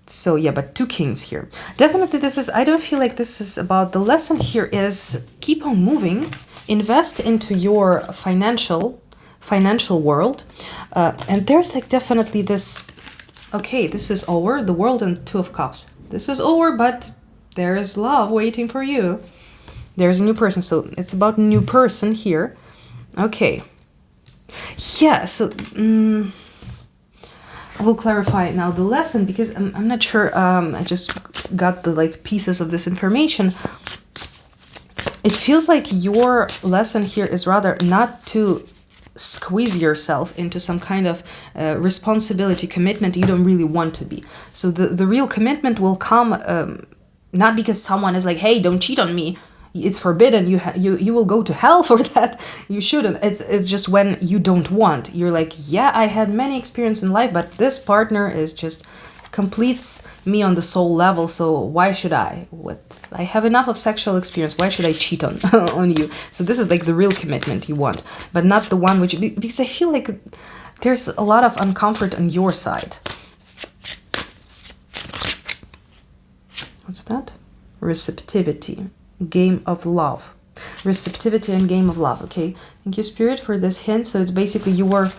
So yeah, but 2 kings here. Definitely this is, I don't feel like this is about, the lesson here is keep on moving, invest into your financial world. And there's like definitely this, okay, this is over, the world and 2 of cups. This is over, but there is love waiting for you. There's a new person, so it's about a new person here. Okay. Yeah, so I will clarify now the lesson, because I'm not sure, I just got the like pieces of this information. It feels like your lesson here is rather not to squeeze yourself into some kind of responsibility, commitment you don't really want to be. So the real commitment will come not because someone is like, hey, don't cheat on me, it's forbidden, you will go to hell for that, you shouldn't. It's just when you don't want, you're like, yeah, I had many experiences in life, but this partner is just completes me on the soul level, so why should I have enough of sexual experience, why should I cheat on on you? So this is like the real commitment you want, but not the one which, because I feel like there's a lot of uncomfort on your side. What's that? Receptivity, game of love. Receptivity and game of love. Okay, thank you, Spirit, for this hint. So it's basically you were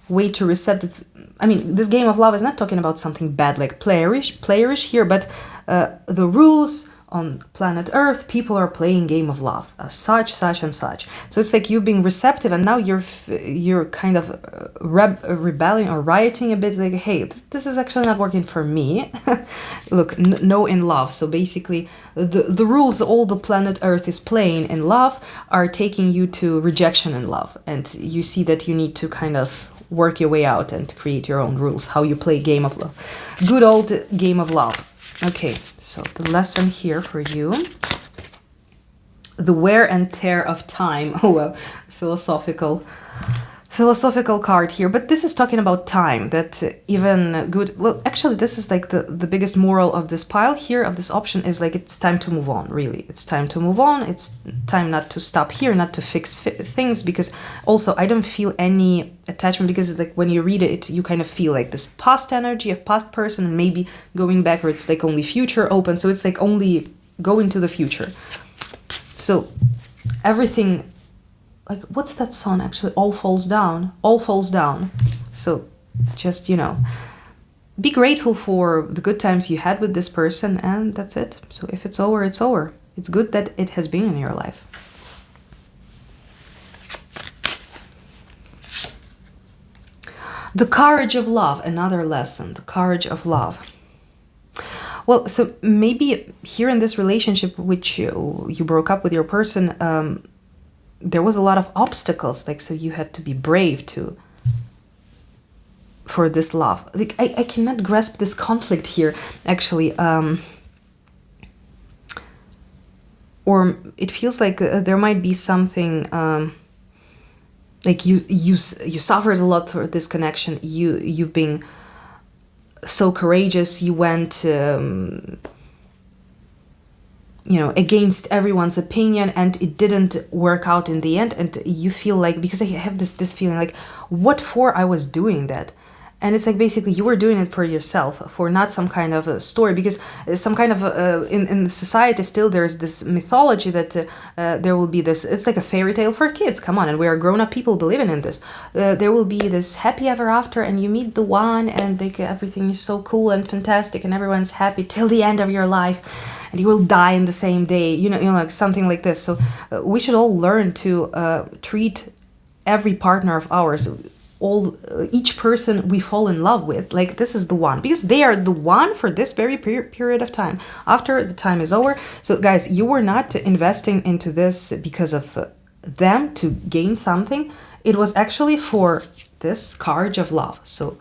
way too receptive. I mean, this game of love is not talking about something bad like playerish here, but the rules on planet Earth, people are playing game of love, such and such. So it's like you've been receptive, and now you're kind of rebelling or rioting a bit, like, hey, this is actually not working for me. Look, no in love. So basically the rules all the planet Earth is playing in love are taking you to rejection in love, and you see that you need to kind of work your way out and create your own rules, how you play game of love. Good old game of love. Okay, so the lesson here for you. The wear and tear of time. Oh, well, philosophical card here, but this is talking about time, that even good, well, actually this is like the biggest moral of this pile here, of this option, is like it's time to move on. Really, it's time to move on. It's time not to stop here, not to fix things, because also I don't feel any attachment, because like when you read it, you kind of feel like this past energy of past person, and maybe going backwards, like only future open, so it's like only going to the future. So everything, like, what's that song actually? All falls down. So just, you know, be grateful for the good times you had with this person, and that's it. So if it's over, it's over. It's good that it has been in your life. The courage of love, another lesson, the courage of love. Well, so maybe here in this relationship, which you broke up with your person, there was a lot of obstacles, like, so you had to be brave for this love. Like, I cannot grasp this conflict here, actually. Or it feels like there might be something, like you suffered a lot for this connection. You've been so courageous. You went, you know, against everyone's opinion, and it didn't work out in the end, and you feel like, because I have this feeling like, what for I was doing that? And it's like basically you were doing it for yourself, for not some kind of a story, because some kind of in society still there's this mythology that there will be this, it's like a fairy tale for kids, come on, and we are grown-up people believing in this. There will be this happy ever after, and you meet the one, and like everything is so cool and fantastic, and everyone's happy till the end of your life, and you will die in the same day, you know, like something like this. So we should all learn to treat every partner of ours, each person we fall in love with, like this is the one, because they are the one for this very period of time. After the time is over, so guys, you were not investing into this because of them to gain something. It was actually for this courage of love. So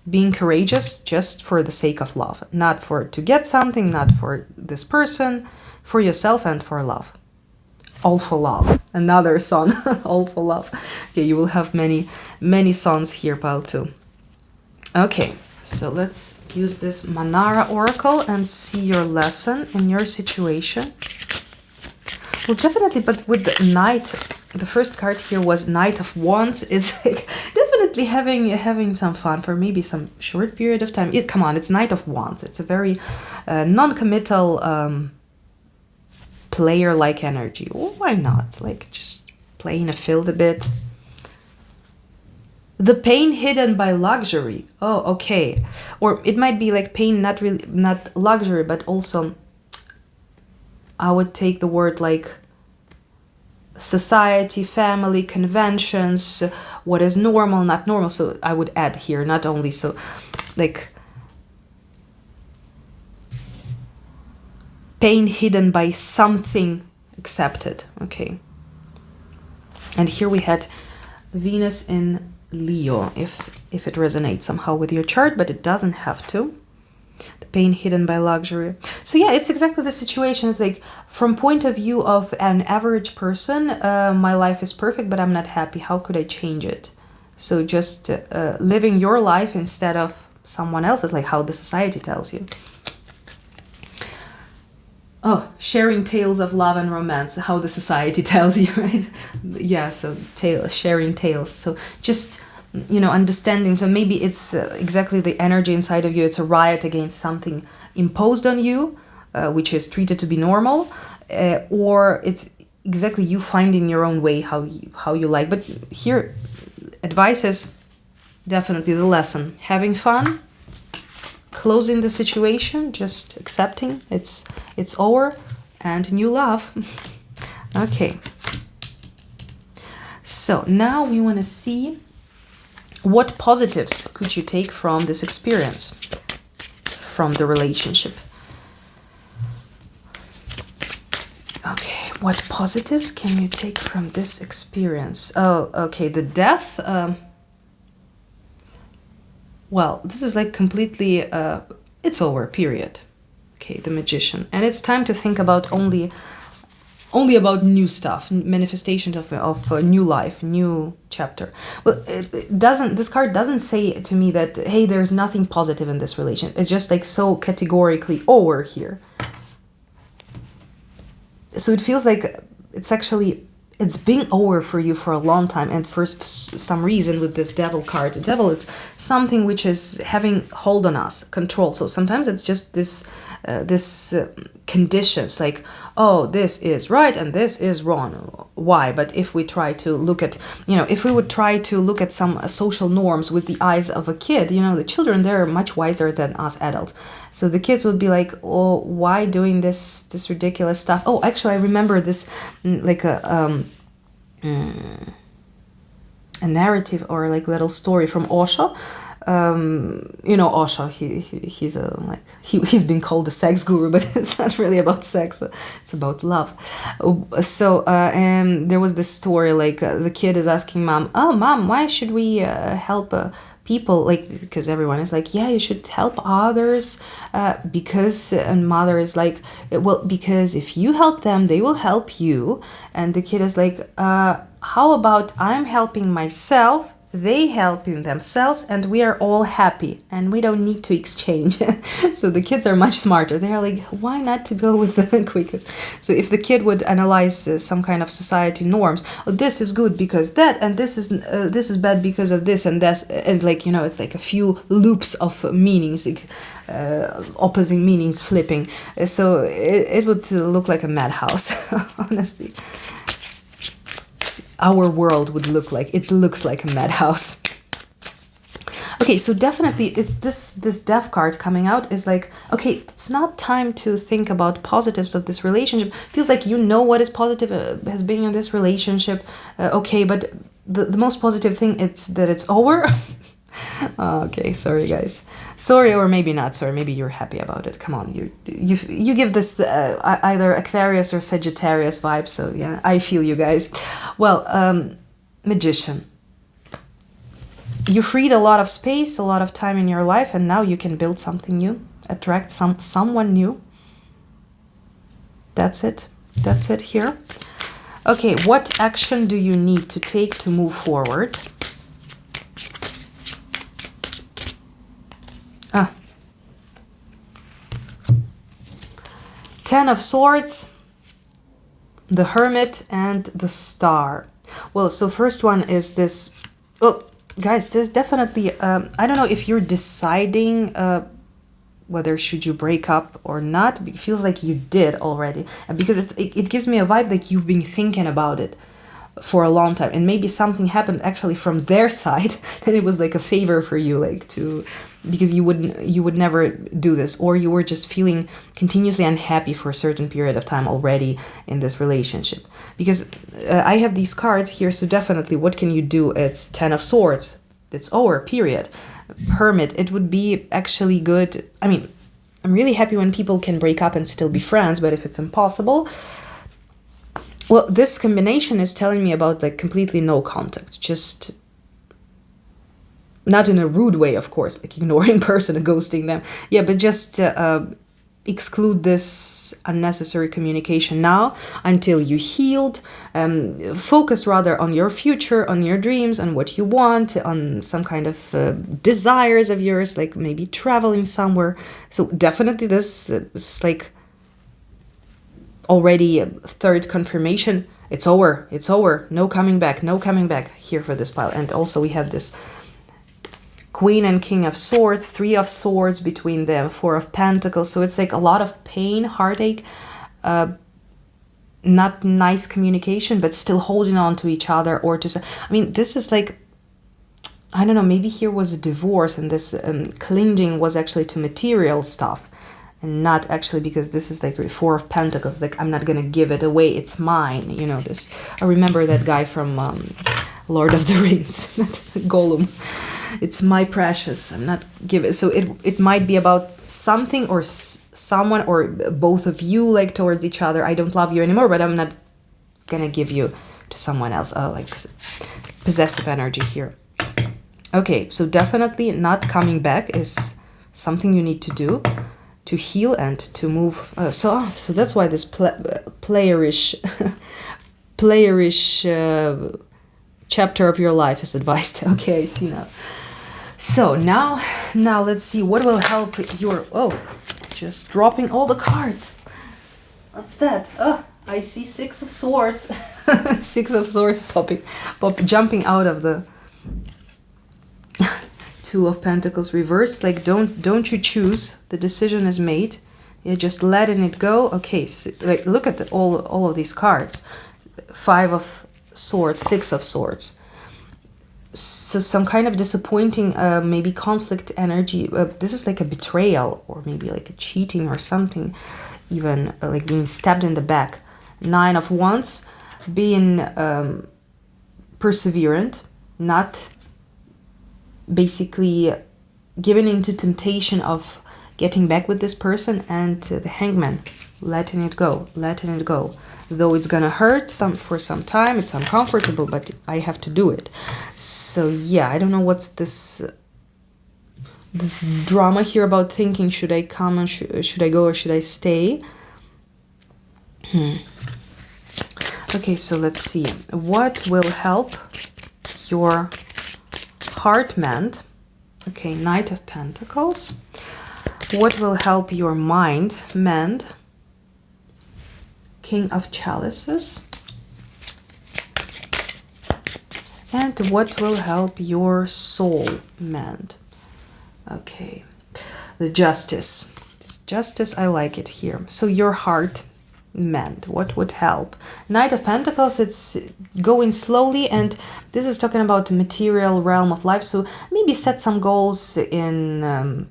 being courageous just for the sake of love, not for to get something, not for this person, for yourself and for love. All for love, another song. All for love. Okay, you will have many songs here, pile 2. Okay, so let's use this Manara Oracle and see your lesson in your situation. Well, definitely, but with the Knight, the first card here was Knight of Wands. It's like, definitely definitely having some fun for maybe some short period of time. Come on, it's Knight of Wands. It's a very non-committal player-like energy. Well, why not? Like just play in a field a bit. The pain hidden by luxury. Oh, okay. Or it might be like pain, not luxury, but also I would take the word like society, family, conventions, what is normal, not normal. So I would add here, not only so like pain hidden by something accepted. Okay. And here we had Venus in Leo, if it resonates somehow with your chart, but it doesn't have to. The pain hidden by luxury. So yeah, it's exactly the situation. It's like from point of view of an average person, my life is perfect, but I'm not happy. How could I change it? So just living your life instead of someone else's, like how the society tells you. Oh, sharing tales of love and romance, how the society tells you, right? Yeah, so sharing tales. So just, you know, understanding. So maybe it's exactly the energy inside of you. It's a riot against something imposed on you, which is treated to be normal, or it's exactly you finding your own way, how you like. But here, advice is definitely the lesson. Having fun, closing the situation, just accepting it's over, and new love. Okay. So now we want to see what positives could you take from this experience, from the relationship. Okay, what positives can you take from this experience? Oh, okay, the death. Well, this is like completely, it's over, period. Okay, the Magician. And it's time to think about only about new stuff, manifestation of a new life, new chapter. Well, this card doesn't say to me that, hey, there's nothing positive in this relation. It's just like so categorically over here. So it feels like it's been over for you for a long time, and for some reason with this devil card, the devil, it's something which is having hold on us, control. So sometimes it's just this conditions, like, oh, this is right and this is wrong. Why? But if we try to look at, if we would try to look at some social norms with the eyes of a kid, the children, they're much wiser than us adults. So the kids would be like, oh, why doing this ridiculous stuff? Oh, actually, I remember this, like a narrative or like little story from Osho. Osho, he's been called a sex guru, but it's not really about sex. It's about love. So, and there was this story, like the kid is asking mom, oh, mom, why should we help people? Like, because everyone is like, yeah, you should help others, and mother is like, well, because if you help them, they will help you. And the kid is like, how about I'm helping myself, they helping themselves, and we are all happy and we don't need to exchange. So the kids are much smarter. They are like, why not to go with the quickest? So if the kid would analyze some kind of society norms, oh, this is good because that, and this is bad because of this and that, and like, it's like a few loops of meanings, opposite meanings flipping. So it would look like a madhouse. Honestly, our world would looks like a madhouse. Okay, so definitely it's this death card coming out is like, okay, it's not time to think about positives of this relationship. Feels like what is positive has been in this relationship. Okay, but the most positive thing is that it's over. Okay, sorry guys. Sorry, or maybe not sorry. Maybe you're happy about it. Come on, you give this either Aquarius or Sagittarius vibe. So yeah, I feel you guys. Well, Magician. You freed a lot of space, a lot of time in your life, and now you can build something new, attract someone new. That's it. That's it here. Okay, what action do you need to take to move forward? Ten of Swords, the Hermit, and the Star. Well, so first one is this. Oh, guys, there's definitely, I don't know if you're deciding whether should you break up or not. It feels like you did already. Because it gives me a vibe like you've been thinking about it for a long time. And maybe something happened actually from their side. And it was like a favor for you, like to... because you would never do this, or you were just feeling continuously unhappy for a certain period of time already in this relationship. Because I have these cards here, so definitely what can you do? It's 10 of Swords. It's over, period. Hermit, it would be actually good. I mean, I'm really happy when people can break up and still be friends, but if it's impossible, well, this combination is telling me about like completely no contact, just... not in a rude way, of course, like ignoring person and ghosting them. Yeah, but just exclude this unnecessary communication now until you healed. Focus rather on your future, on your dreams, on what you want, on some kind of desires of yours, like maybe traveling somewhere. So definitely this is like already a third confirmation. It's over. It's over. No coming back. No coming back here for this pile. And also we have this Queen and King of Swords, 3 of Swords between them, 4 of Pentacles. So it's like a lot of pain, heartache, not nice communication, but still holding on to each other or to... I mean, this is like, I don't know, maybe here was a divorce and this clinging was actually to material stuff and not actually because this is like 4 of Pentacles, like I'm not going to give it away, it's mine, you know, this. I remember that guy from Lord of the Rings, Gollum. It's my precious, I'm not giving. So it might be about something or someone or both of you, like towards each other. I don't love you anymore, but I'm not gonna give you to someone else. Like possessive energy here. Okay, so definitely not coming back is something you need to do to heal and to move. So that's why this playerish chapter of your life is advised. Okay, I see now. So now let's see what will help your... Oh, just dropping all the cards. What's that? Oh, I see 6 of Swords. 6 of Swords jumping out of the 2 of Pentacles reversed. Like don't you choose. The decision is made. You're just letting it go. Okay, so, like look at all of these cards. 5 of Swords, 6 of Swords. So some kind of disappointing, maybe conflict energy. This is like a betrayal or maybe like a cheating or something, even like being stabbed in the back. 9 of Wands, being perseverant, not basically giving into temptation of getting back with this person, and the Hangman, letting it go. Though it's gonna hurt for some time, it's uncomfortable, but I have to do it. So yeah, I don't know what's this drama here about thinking, should I come and should I go or should I stay? Okay, so let's see. What will help your heart mend? Okay, Knight of Pentacles. What will help your mind mend? King of Chalices. And what will help your soul mend? Okay, the Justice. Justice, I like it here. So your heart mend. What would help? Knight of Pentacles, it's going slowly, and this is talking about the material realm of life. So maybe set some goals in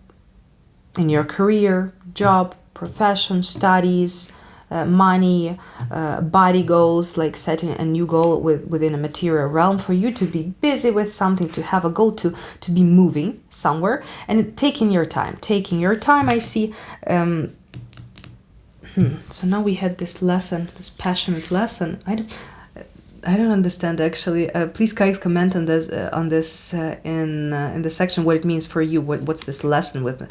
your career, job, profession, studies, money, body goals, like setting a new goal within a material realm for you to be busy with something, to have a goal, to be moving somewhere, and taking your time. I see. So now we had this lesson, this passionate lesson. I don't understand actually. Please guys comment on this in the section what it means for you. What's this lesson with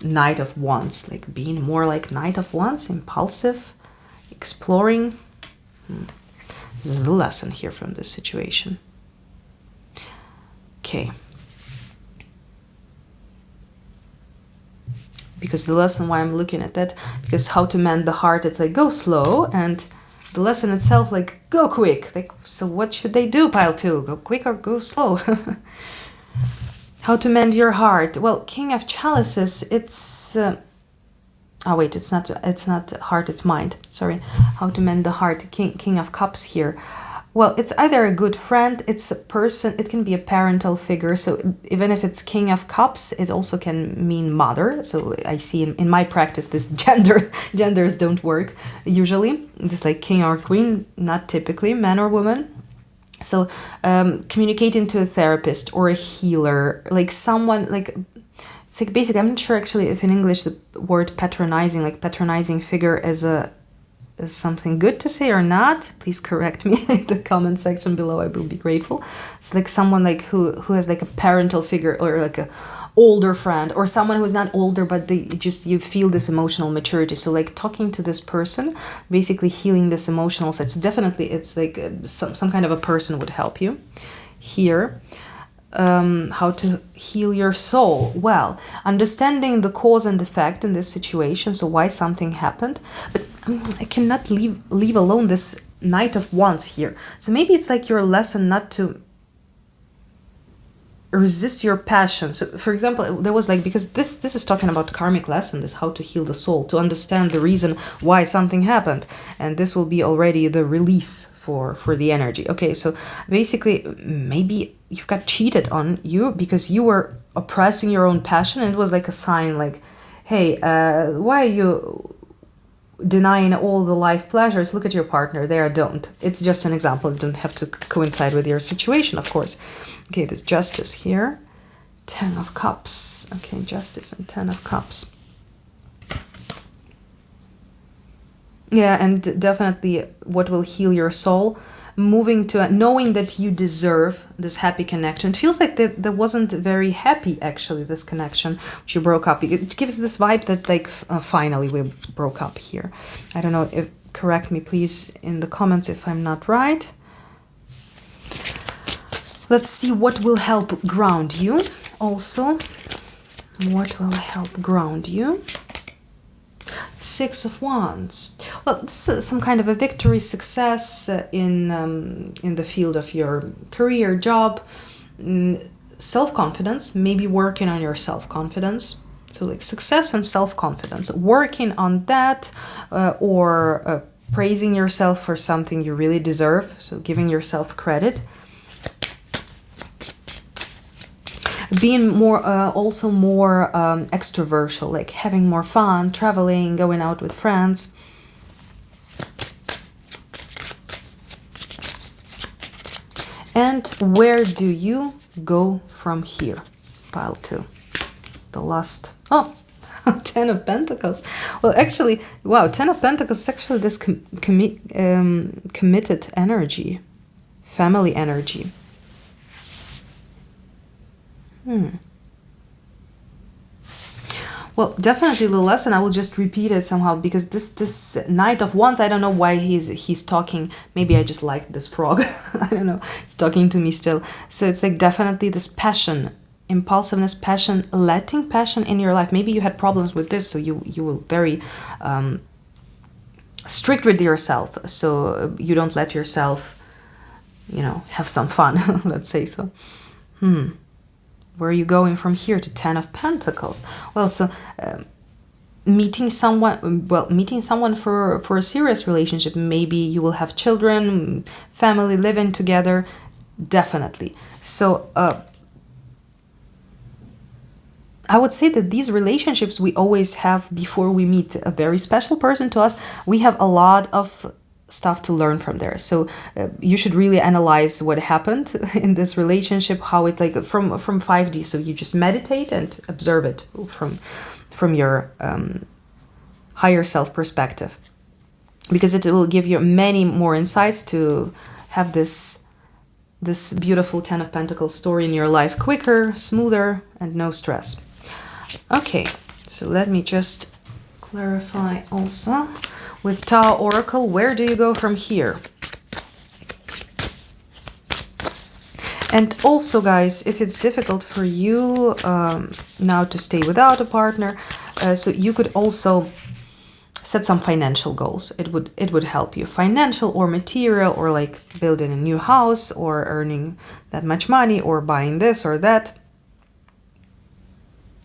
Knight of Wands, like being more like Knight of Wands, impulsive, exploring. This is the lesson here from this situation. Okay. Because the lesson, why I'm looking at that, because how to mend the heart, it's like go slow, and the lesson itself, like go quick. Like, so what should they do, pile 2? Go quick or go slow? How to mend your heart. Well, King of Chalices, it's oh wait, it's not heart, it's mind. Sorry. How to mend the heart. King of Cups here. Well, it's either a good friend, it's a person, it can be a parental figure. So even if it's King of Cups, it also can mean mother. So I see in my practice this genders don't work usually. It's like king or queen, not typically man or woman. So communicating to a therapist or a healer, like someone like, it's like basically, I'm not sure actually if in English the word patronizing, like patronizing figure is something good to say or not. Please correct me in the comment section below. I will be grateful. It's like someone like who has like a parental figure or like a older friend, or someone who's not older, but you feel this emotional maturity. So like talking to this person, basically healing this emotional side. So definitely it's like some kind of a person would help you here. How to heal your soul. Well, understanding the cause and effect in this situation, so why something happened. But I cannot leave alone this Knight of Wands here. So maybe it's like your lesson not to resist your passion. So for example, there was like, because this is talking about karmic lesson, this how to heal the soul, to understand the reason why something happened, and this will be already the release for the energy. Okay, so basically maybe you got cheated on you because you were oppressing your own passion, and it was like a sign like, hey, why are you denying all the life pleasures? Look at your partner there. Don't. It's just an example. It don't have to coincide with your situation, of course. Okay, there's Justice here. 10 of Cups. Okay, Justice and 10 of Cups. Yeah, and definitely what will heal your soul, moving to knowing that you deserve this happy connection. It feels like that wasn't very happy, actually, this connection, which you broke up. It gives this vibe that like finally we broke up here. I don't know, if correct me please in the comments if I'm not right. Let's see what will help ground you also. What will help ground you? 6 of Wands. Well, this is some kind of a victory, success in the field of your career, job, self-confidence, maybe working on your self-confidence. So like success and self-confidence, working on that, or praising yourself for something you really deserve. So giving yourself credit. Being more, also more extrovertial, like having more fun, traveling, going out with friends. And where do you go from here? Pile 2. The last, 10 of Pentacles. Well, actually, wow, 10 of Pentacles is actually this committed energy, family energy. Well, definitely the lesson, I will just repeat it somehow, because this Knight of Wands, I don't know why he's talking. Maybe I just like this frog. I don't know. It's talking to me still. So it's like definitely this passion, impulsiveness, passion, letting passion in your life. Maybe you had problems with this, so you were very strict with yourself. So you don't let yourself, have some fun, let's say so. Where are you going from here to 10 of Pentacles? Well, so meeting someone for a serious relationship. Maybe you will have children, family, living together. Definitely. So I would say that these relationships we always have before we meet a very special person to us. We have a lot of stuff to learn from there. So you should really analyze what happened in this relationship, how it like from 5D. So you just meditate and observe it from your higher self perspective, because it will give you many more insights to have this beautiful 10 of Pentacles story in your life quicker, smoother, and no stress. Okay, so let me just clarify also. With Tao Oracle, where do you go from here? And also, guys, if it's difficult for you now to stay without a partner, so you could also set some financial goals. It would help you. Financial or material, or like building a new house, or earning that much money, or buying this or that.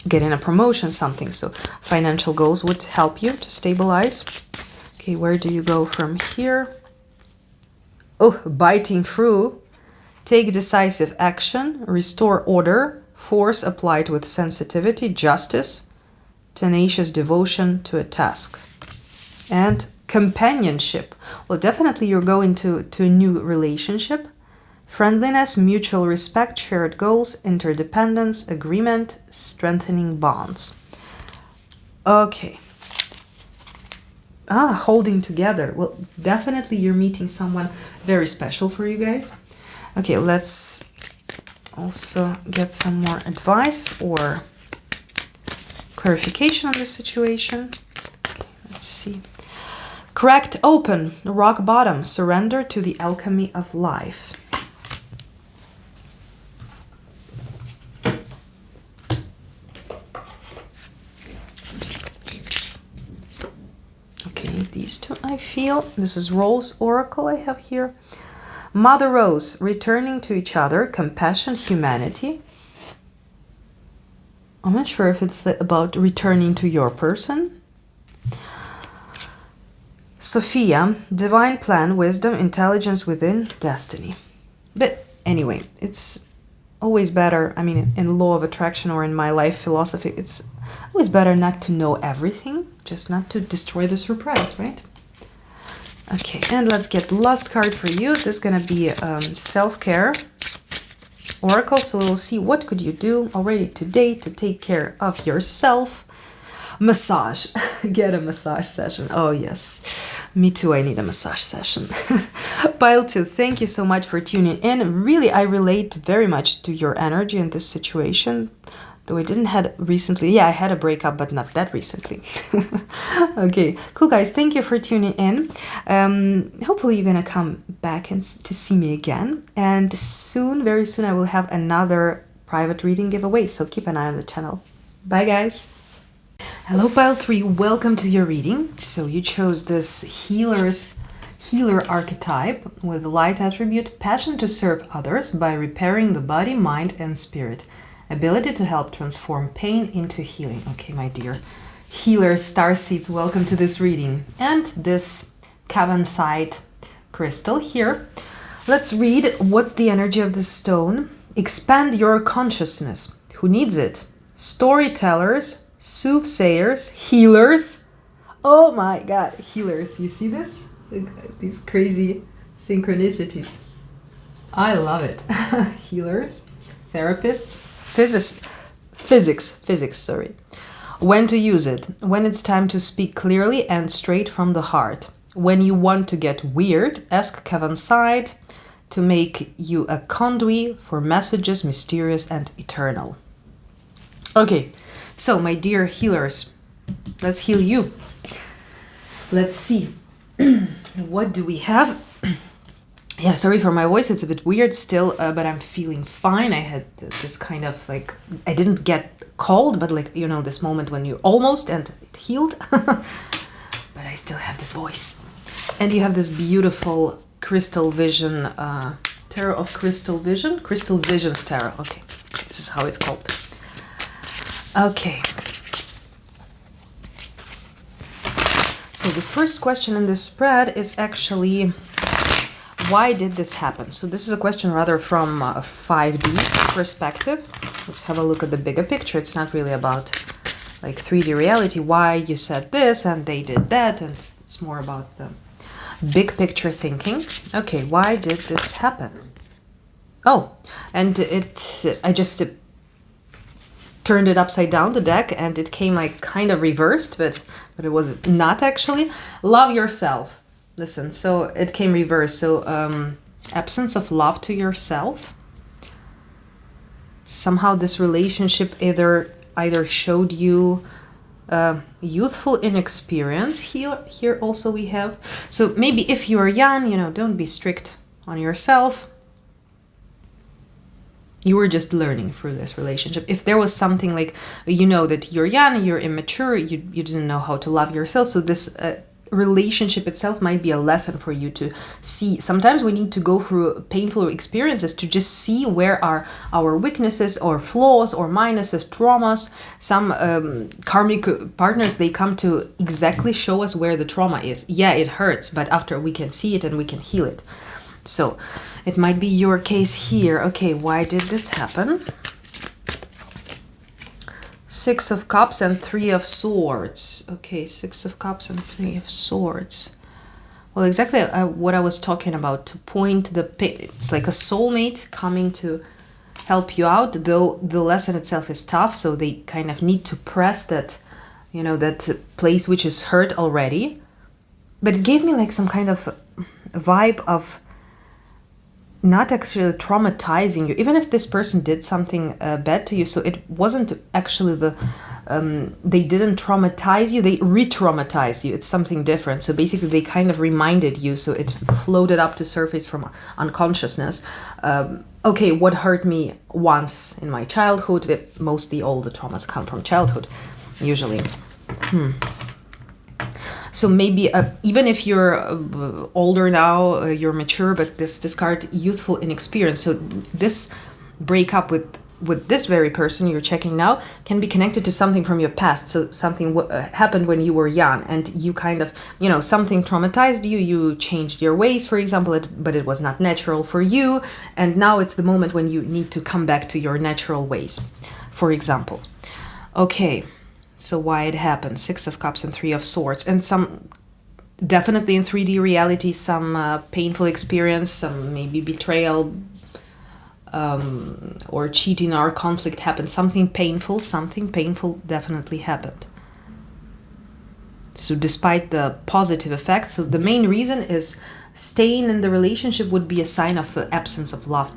getting a promotion, something. So financial goals would help you to stabilize. Okay, where do you go from here? Oh, biting through. Take decisive action, restore order, force applied with sensitivity, justice, tenacious devotion to a task. And companionship. Well, definitely you're going to a new relationship. Friendliness, mutual respect, shared goals, interdependence, agreement, strengthening bonds. Okay. Holding together. Well, definitely you're meeting someone very special for you guys. Okay, let's also get some more advice or clarification on this situation. Let's see. Cracked open, rock bottom, surrender to the alchemy of life. Okay, these two I feel. This is Rose Oracle I have here. Mother Rose, returning to each other, compassion, humanity. I'm not sure if it's about returning to your person. Sophia, divine plan, wisdom, intelligence within, destiny. But anyway, it's always better, I mean, in law of attraction or in my life philosophy, it's always better not to know everything, just not to destroy the surprise, right? Okay, and let's get the last card for you. This is going to be self-care oracle, so we'll see what could you do already today to take care of yourself. Massage. Get a massage session. Oh yes, me too, I need a massage session. Pile 2, thank you so much for tuning in. Really, I relate very much to your energy in this situation. Though I didn't had recently. Yeah, I had a breakup, but not that recently. Okay, cool guys. Thank you for tuning in. Hopefully you're gonna come back and to see me again. And soon, very soon, I will have another private reading giveaway. So keep an eye on the channel. Bye guys. Hello Pile 3, welcome to your reading. So you chose this healer archetype with the light attribute, passion to serve others by repairing the body, mind and spirit. Ability to help transform pain into healing. Okay, my dear healer starseeds, welcome to this reading. And this Cavansite crystal here. Let's read what's the energy of the stone. Expand your consciousness. Who needs it? Storytellers, soothsayers, healers. Oh my god, healers. You see this? These crazy synchronicities. I love it. Healers, therapists, physics, sorry. When to use it. When it's time to speak clearly and straight from the heart. When you want to get weird, ask Cavansite to make you a conduit for messages mysterious and eternal. Okay, so my dear healers, let's heal you. Let's see. What do we have? Yeah, sorry for my voice, it's a bit weird still, but I'm feeling fine. I had this kind of like, I didn't get cold, but like, you know, this moment when you almost and it healed. But I still have this voice. And you have this beautiful Crystal Vision, Tarot of Crystal Vision? Crystal Visions Tarot, okay. This is how it's called. Okay. So the first question in this spread is actually, why did this happen? So this is a question rather from a 5D perspective. Let's have a look at the bigger picture. It's not really about like 3D reality, why you said this and they did that, and it's more about the big picture thinking. Okay, why did this happen? Oh, and I just turned it upside down, the deck, and it came like kind of reversed, but it was not actually. Love yourself. Listen, so it came reversed. So absence of love to yourself. Somehow this relationship either showed you youthful inexperience. Here also we have. So maybe if you are young, you know, don't be strict on yourself. You were just learning through this relationship. If there was something like, you know, that you're young, you're immature, you didn't know how to love yourself. So this relationship itself might be a lesson for you to see. Sometimes we need to go through painful experiences to just see where are our weaknesses or flaws or minuses, traumas. Some karmic partners, they come to exactly show us where the trauma is. Yeah, it hurts, but after we can see it and we can heal it. So it might be your case here. Okay, why did this happen? Six of Cups and Three of Swords. Okay, Six of Cups and Three of Swords. Well, exactly what I was talking about, to point the... It's like a soulmate coming to help you out, though the lesson itself is tough, so they kind of need to press that, you know, that place which is hurt already. But it gave me like some kind of vibe of not actually traumatizing you, even if this person did something bad to you. So it wasn't actually the they didn't traumatize you, they re-traumatized you. It's something different. So basically they kind of reminded you, so it floated up to surface from unconsciousness. Okay, what hurt me once in my childhood? Mostly all the traumas come from childhood, usually. So maybe even if you're older now, you're mature, but this card, youthful inexperience. So this breakup with this very person you're checking now can be connected to something from your past. So something happened when you were young and you kind of, you know, something traumatized you, you changed your ways, for example, but it was not natural for you. And now it's the moment when you need to come back to your natural ways, for example. Okay. So why it happened? Six of Cups and Three of Swords. And some, definitely in 3D reality, some painful experience, some maybe betrayal or cheating or conflict happened. Something painful definitely happened. So despite the positive effects, so the main reason is staying in the relationship would be a sign of absence of love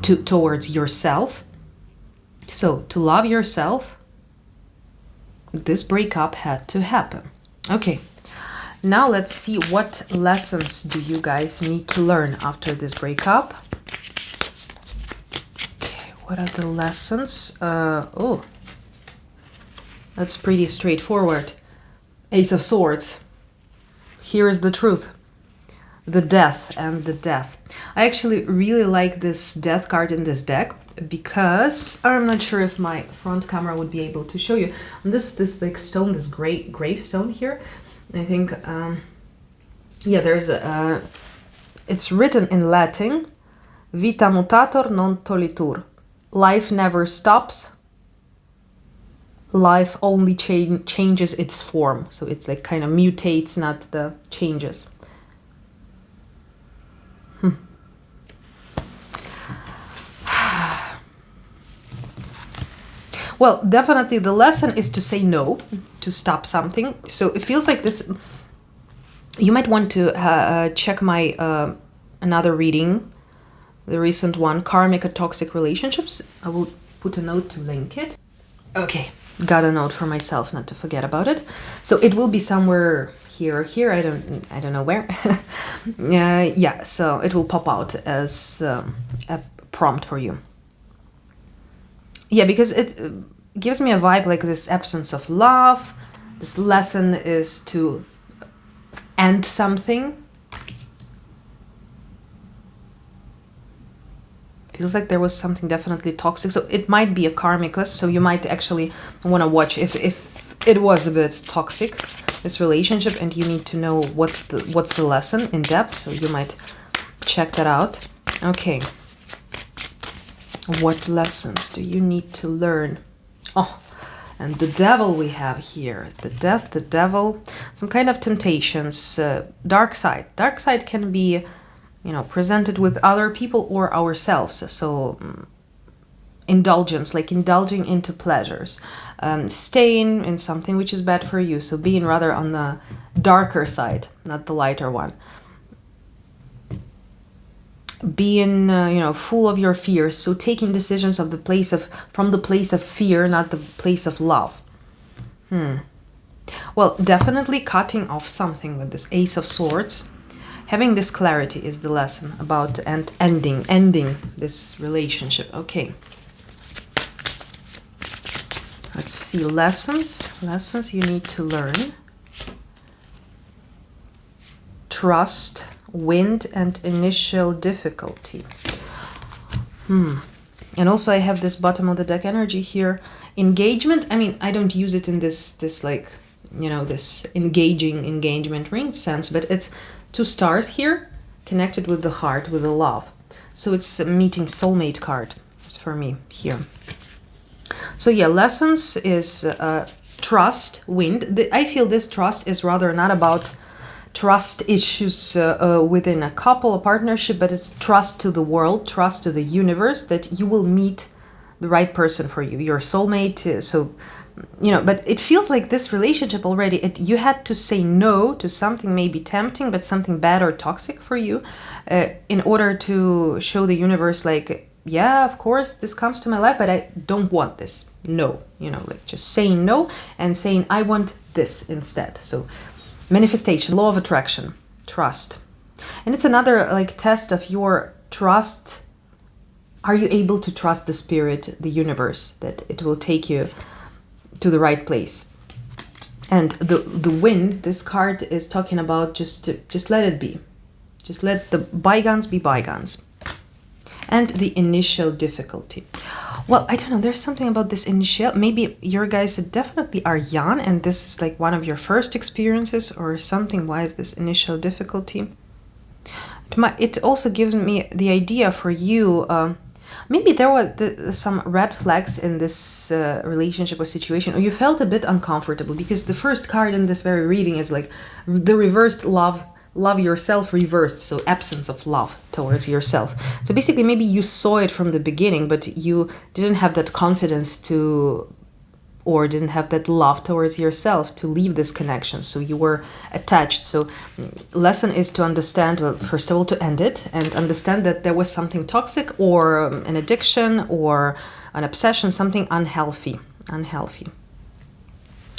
towards yourself. So to love yourself, this breakup had to happen. Okay, now let's see what lessons do you guys need to learn after this breakup. Okay, what are the lessons? Oh, that's pretty straightforward. Ace of Swords. Here is the truth. The Death and the Death. I actually really like this Death card in this deck, because I'm not sure if my front camera would be able to show you. And this like stone, this gravestone here, I think, yeah, there's a, it's written in Latin, Vita mutator non tolitur. Life never stops. Life only changes its form. So it's like kind of mutates, not the changes. Well, definitely the lesson is to say no, to stop something. So it feels like this, you might want to check my another reading, the recent one, Karmic and Toxic Relationships. I will put a note to link it. Okay, got a note for myself not to forget about it. So it will be somewhere here or here, I don't know where. Yeah, so it will pop out as a prompt for you. Yeah, because it gives me a vibe like this absence of love. This lesson is to end something. Feels like there was something definitely toxic. So it might be a karmic lesson. So you might actually want to watch if it was a bit toxic, this relationship, and you need to know what's the lesson in depth. So you might check that out. Okay. What lessons do you need to learn? Oh, and the devil we have here. The death, the devil, some kind of temptations, dark side. Dark side can be, you know, presented with other people or ourselves. So indulgence, like indulging into pleasures, staying in something which is bad for you. So being rather on the darker side, not the lighter one. Being, you know, full of your fears. So taking decisions from the place of fear, not the place of love. Well, definitely cutting off something with this Ace of Swords. Having this clarity is the lesson about ending this relationship. Okay. Let's see, lessons you need to learn trust, wind, and initial difficulty. And also I have this bottom of the deck energy here. Engagement. I mean, I don't use it in this like, you know, this engagement ring sense, but it's 2 stars here connected with the heart, with the love. So it's a meeting soulmate card. It's for me here. So yeah, lessons is trust, wind. I feel this trust is rather not about trust issues within a couple, a partnership, but it's trust to the world, trust to the universe that you will meet the right person for you, your soulmate. So, you know, but it feels like this relationship already, you had to say no to something maybe tempting, but something bad or toxic for you in order to show the universe like, yeah, of course, this comes to my life, but I don't want this. No, you know, like just saying no and saying, I want this instead. So manifestation, law of attraction, trust. And it's another like test of your trust. Are you able to trust the spirit, the universe, that it will take you to the right place? And the wind, this card is talking about just let it be. Just let the bygones be bygones. And the initial difficulty. Well, I don't know, there's something about this initial, maybe your guys definitely are young and this is like one of your first experiences or something. Why is this initial difficulty? It also gives me the idea for you, maybe there were some red flags in this relationship or situation, or you felt a bit uncomfortable because the first card in this very reading is like the reversed love yourself reversed, so absence of love towards yourself. So basically maybe you saw it from the beginning, but you didn't have that confidence to, or didn't have that love towards yourself to leave this connection, so you were attached. So lesson is to understand, well, first of all, to end it and understand that there was something toxic or an addiction or an obsession, something unhealthy.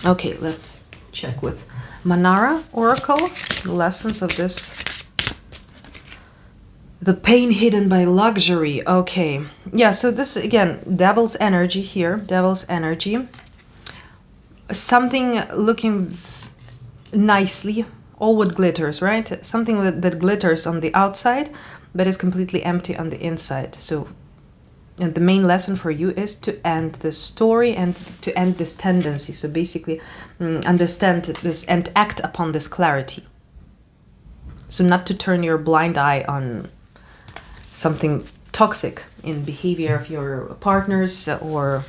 Okay, let's check with Manara Oracle, the lessons of this. The pain hidden by luxury. Okay. Yeah, so this, again, devil's energy here. Devil's energy. Something looking nicely. All what glitters, right? Something that glitters on the outside, but is completely empty on the inside. So, and the main lesson for you is to end this story and to end this tendency. So basically understand this and act upon this clarity. So not to turn your blind eye on something toxic in behavior of your partners or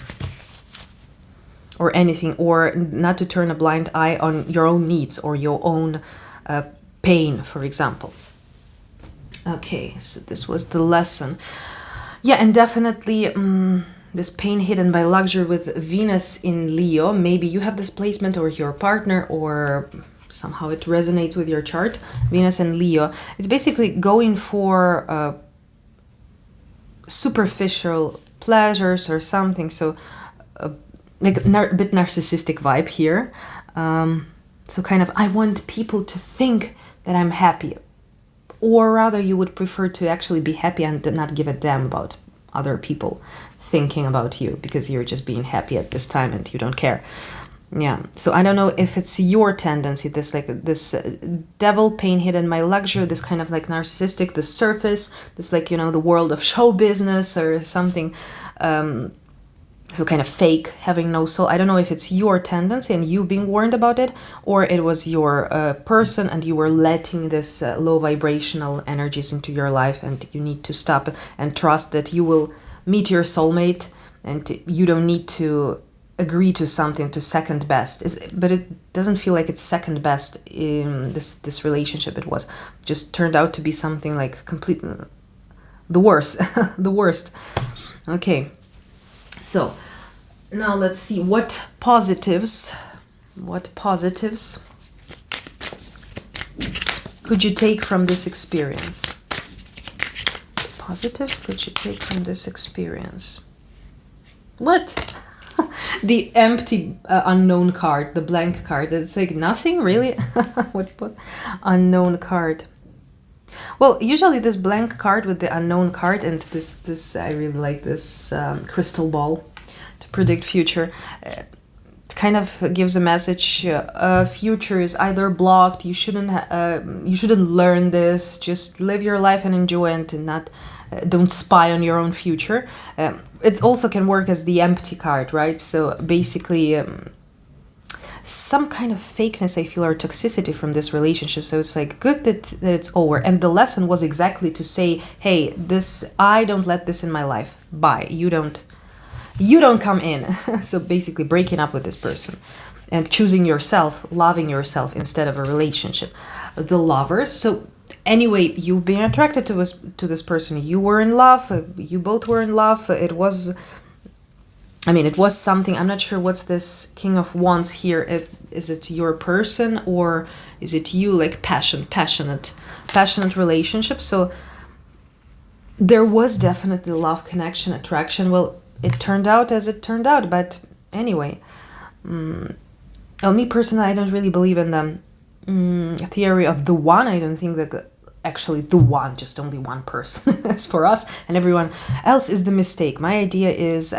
anything, or not to turn a blind eye on your own needs or your own pain, for example. Okay, so this was the lesson. Yeah, and definitely this pain hidden by luxury with Venus in Leo. Maybe you have this placement or your partner, or somehow it resonates with your chart. Venus and Leo. It's basically going for superficial pleasures or something. So like a bit narcissistic vibe here. So kind of, I want people to think that I'm happy. Or rather, you would prefer to actually be happy and not give a damn about other people thinking about you because you're just being happy at this time and you don't care. Yeah. So I don't know if it's your tendency, this devil, pain hidden by luxury, this kind of like narcissistic, the surface, this like, you know, the world of show business or something. So kind of fake, having no soul. I don't know if it's your tendency and you being warned about it, or it was your person and you were letting this low vibrational energies into your life, and you need to stop and trust that you will meet your soulmate and you don't need to agree to something to second best. But it doesn't feel like it's second best in this relationship. It was just turned out to be something like complete the worst. The worst. Okay. So now let's see what positives could you take from this experience? Positives could you take from this experience? What? The empty unknown card, the blank card. It's like nothing really. What unknown card? Well, usually this blank card with the unknown card and this I really like this crystal ball to predict future. kind of gives a message. Future is either blocked. You shouldn't learn this. Just live your life and enjoy it, and not don't spy on your own future. It also can work as the empty card, right? So basically, some kind of fakeness, I feel, or toxicity from this relationship. So it's like good that it's over. And the lesson was exactly to say, hey, I don't let this in my life. Bye. You don't come in. So basically breaking up with this person and choosing yourself, loving yourself instead of a relationship. The Lovers. So anyway, you've been attracted to this person. You were in love. You both were in love. It was something. I'm not sure what's this King of Wands here. Is it your person or is it you? Like passionate relationship. So there was definitely love, connection, attraction. Well, it turned out as it turned out. But anyway, me personally, I don't really believe in the theory of the one. I don't think that actually the one, just only one person is for us and everyone else is the mistake. My idea is,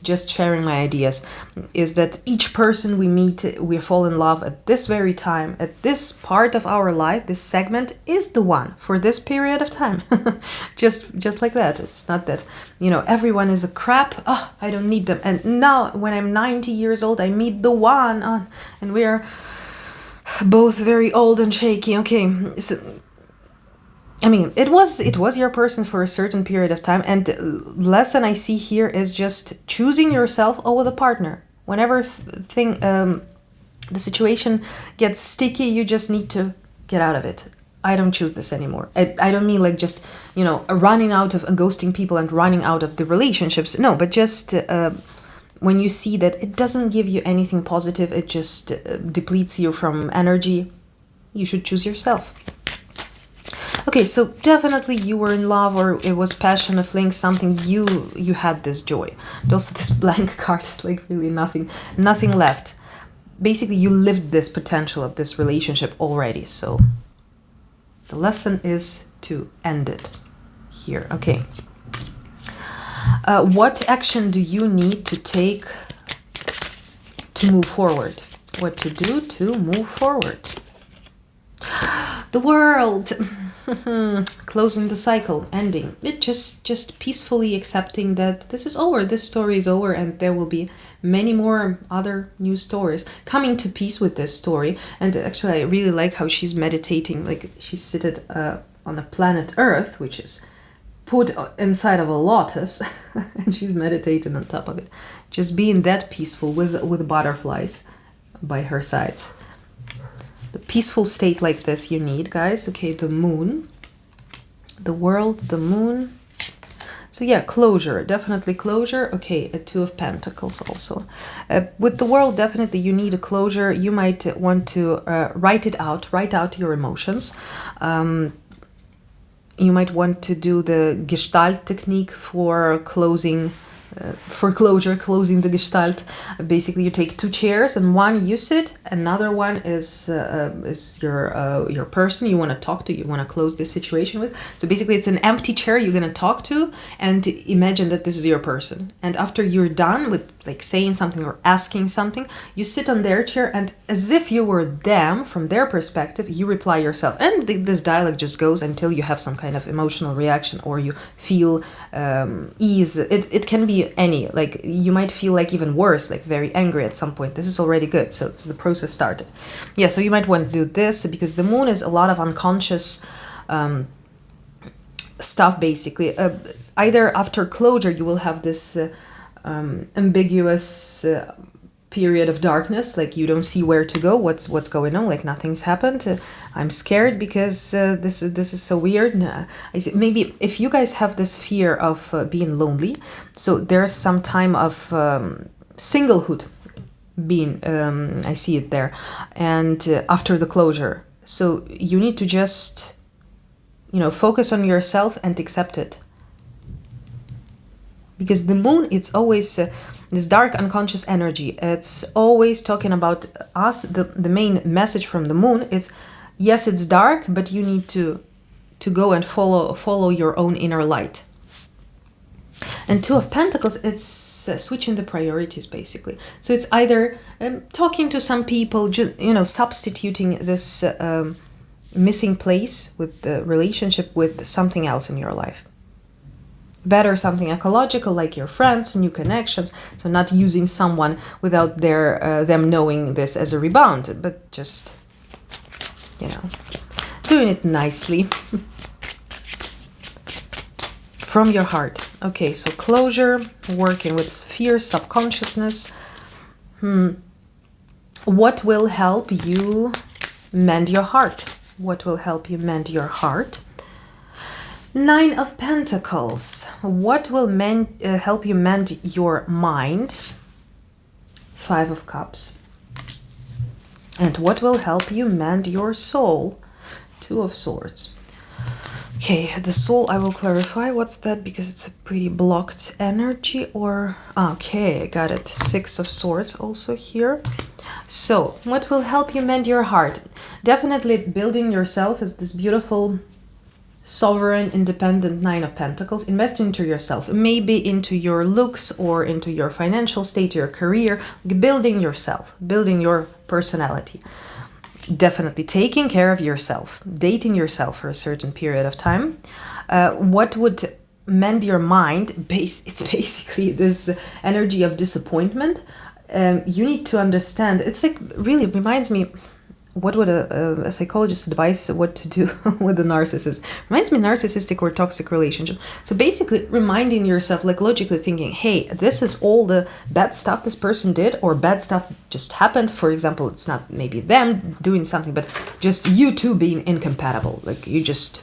just sharing my ideas, is that each person we meet, we fall in love at this very time, at this part of our life, this segment is the one for this period of time. just like that. It's not that, everyone is a crap. Oh, I don't need them. And now when I'm 90 years old, I meet the one and we're both very old and shaky. Okay, so it was your person for a certain period of time, and lesson I see here is just choosing yourself over the partner. Whenever the situation gets sticky, you just need to get out of it. I don't choose this anymore. I don't mean like just, running out of ghosting people and running out of the relationships. No, but just when you see that it doesn't give you anything positive, it just depletes you from energy, you should choose yourself. Okay, so definitely you were in love, or it was passion, a fling, something, you had this joy. But also this blank card is like really nothing left. Basically, you lived this potential of this relationship already, so the lesson is to end it here. Okay. What action do you need to take to move forward? What to do to move forward? The World. Closing the cycle, ending it, just peacefully accepting that this is over, this story is over, and there will be many more other new stories. Coming to peace with this story. And actually, I really like how she's meditating, like she's seated on the planet Earth, which is put inside of a lotus, and she's meditating on top of it, just being that peaceful with butterflies by her sides. The peaceful state like this you need, guys. Okay, the Moon, the World, the Moon. So yeah, closure, definitely closure. Okay, a Two of Pentacles also. With the World, definitely you need a closure. You might want to write out your emotions. You might want to do the Gestalt technique for closing. Closing the Gestalt. Basically, you take two chairs, and one you sit, another one is your person you want to talk to, you want to close this situation with. So basically, it's an empty chair you're going to talk to, and imagine that this is your person. And after you're done with like saying something or asking something, you sit on their chair, and as if you were them, from their perspective, you reply yourself. And this dialogue just goes until you have some kind of emotional reaction, or you feel ease. It can be any, like you might feel like even worse, like very angry at some point. This is already good, so the process started. Yeah, so you might want to do this because the Moon is a lot of unconscious stuff, basically. Either after closure you will have this ambiguous period of darkness, like you don't see where to go, what's going on, like nothing's happened. I'm scared because this is so weird. Maybe if you guys have this fear of being lonely, so there's some time of singlehood being, I see it there, and after the closure. So you need to just, focus on yourself and accept it. Because the Moon, it's always this dark unconscious energy. It's always talking about us. The main message from the Moon is, yes, it's dark, but you need to go and follow your own inner light. And Two of Pentacles, it's switching the priorities, basically. So it's either talking to some people, substituting this missing place with the relationship with something else in your life. Better something ecological, like your friends, new connections. So not using someone without them knowing this as a rebound, but just, doing it nicely. From your heart. Okay, so closure, working with fear, subconsciousness. What will help you mend your heart? What will help you mend your heart? 9 of Pentacles. What will help you mend your mind? 5 of Cups. And what will help you mend your soul? 2 of Swords. Okay, the soul, I will clarify what's that, because it's a pretty blocked energy. Or okay, I got it. 6 of Swords also here. So what will help you mend your heart? Definitely building yourself as this beautiful, sovereign, independent 9 of Pentacles. Invest into yourself, maybe into your looks or into your financial state, your career. Building yourself, building your personality. Definitely taking care of yourself, dating yourself for a certain period of time. What would mend your mind? It's basically this energy of disappointment. You need to understand, it's like, really reminds me, what would a psychologist advise what to do with a narcissist? Reminds me narcissistic or toxic relationship. So basically reminding yourself, like logically thinking, hey, this is all the bad stuff this person did, or bad stuff just happened. For example, it's not maybe them doing something, but just you two being incompatible. Like you just,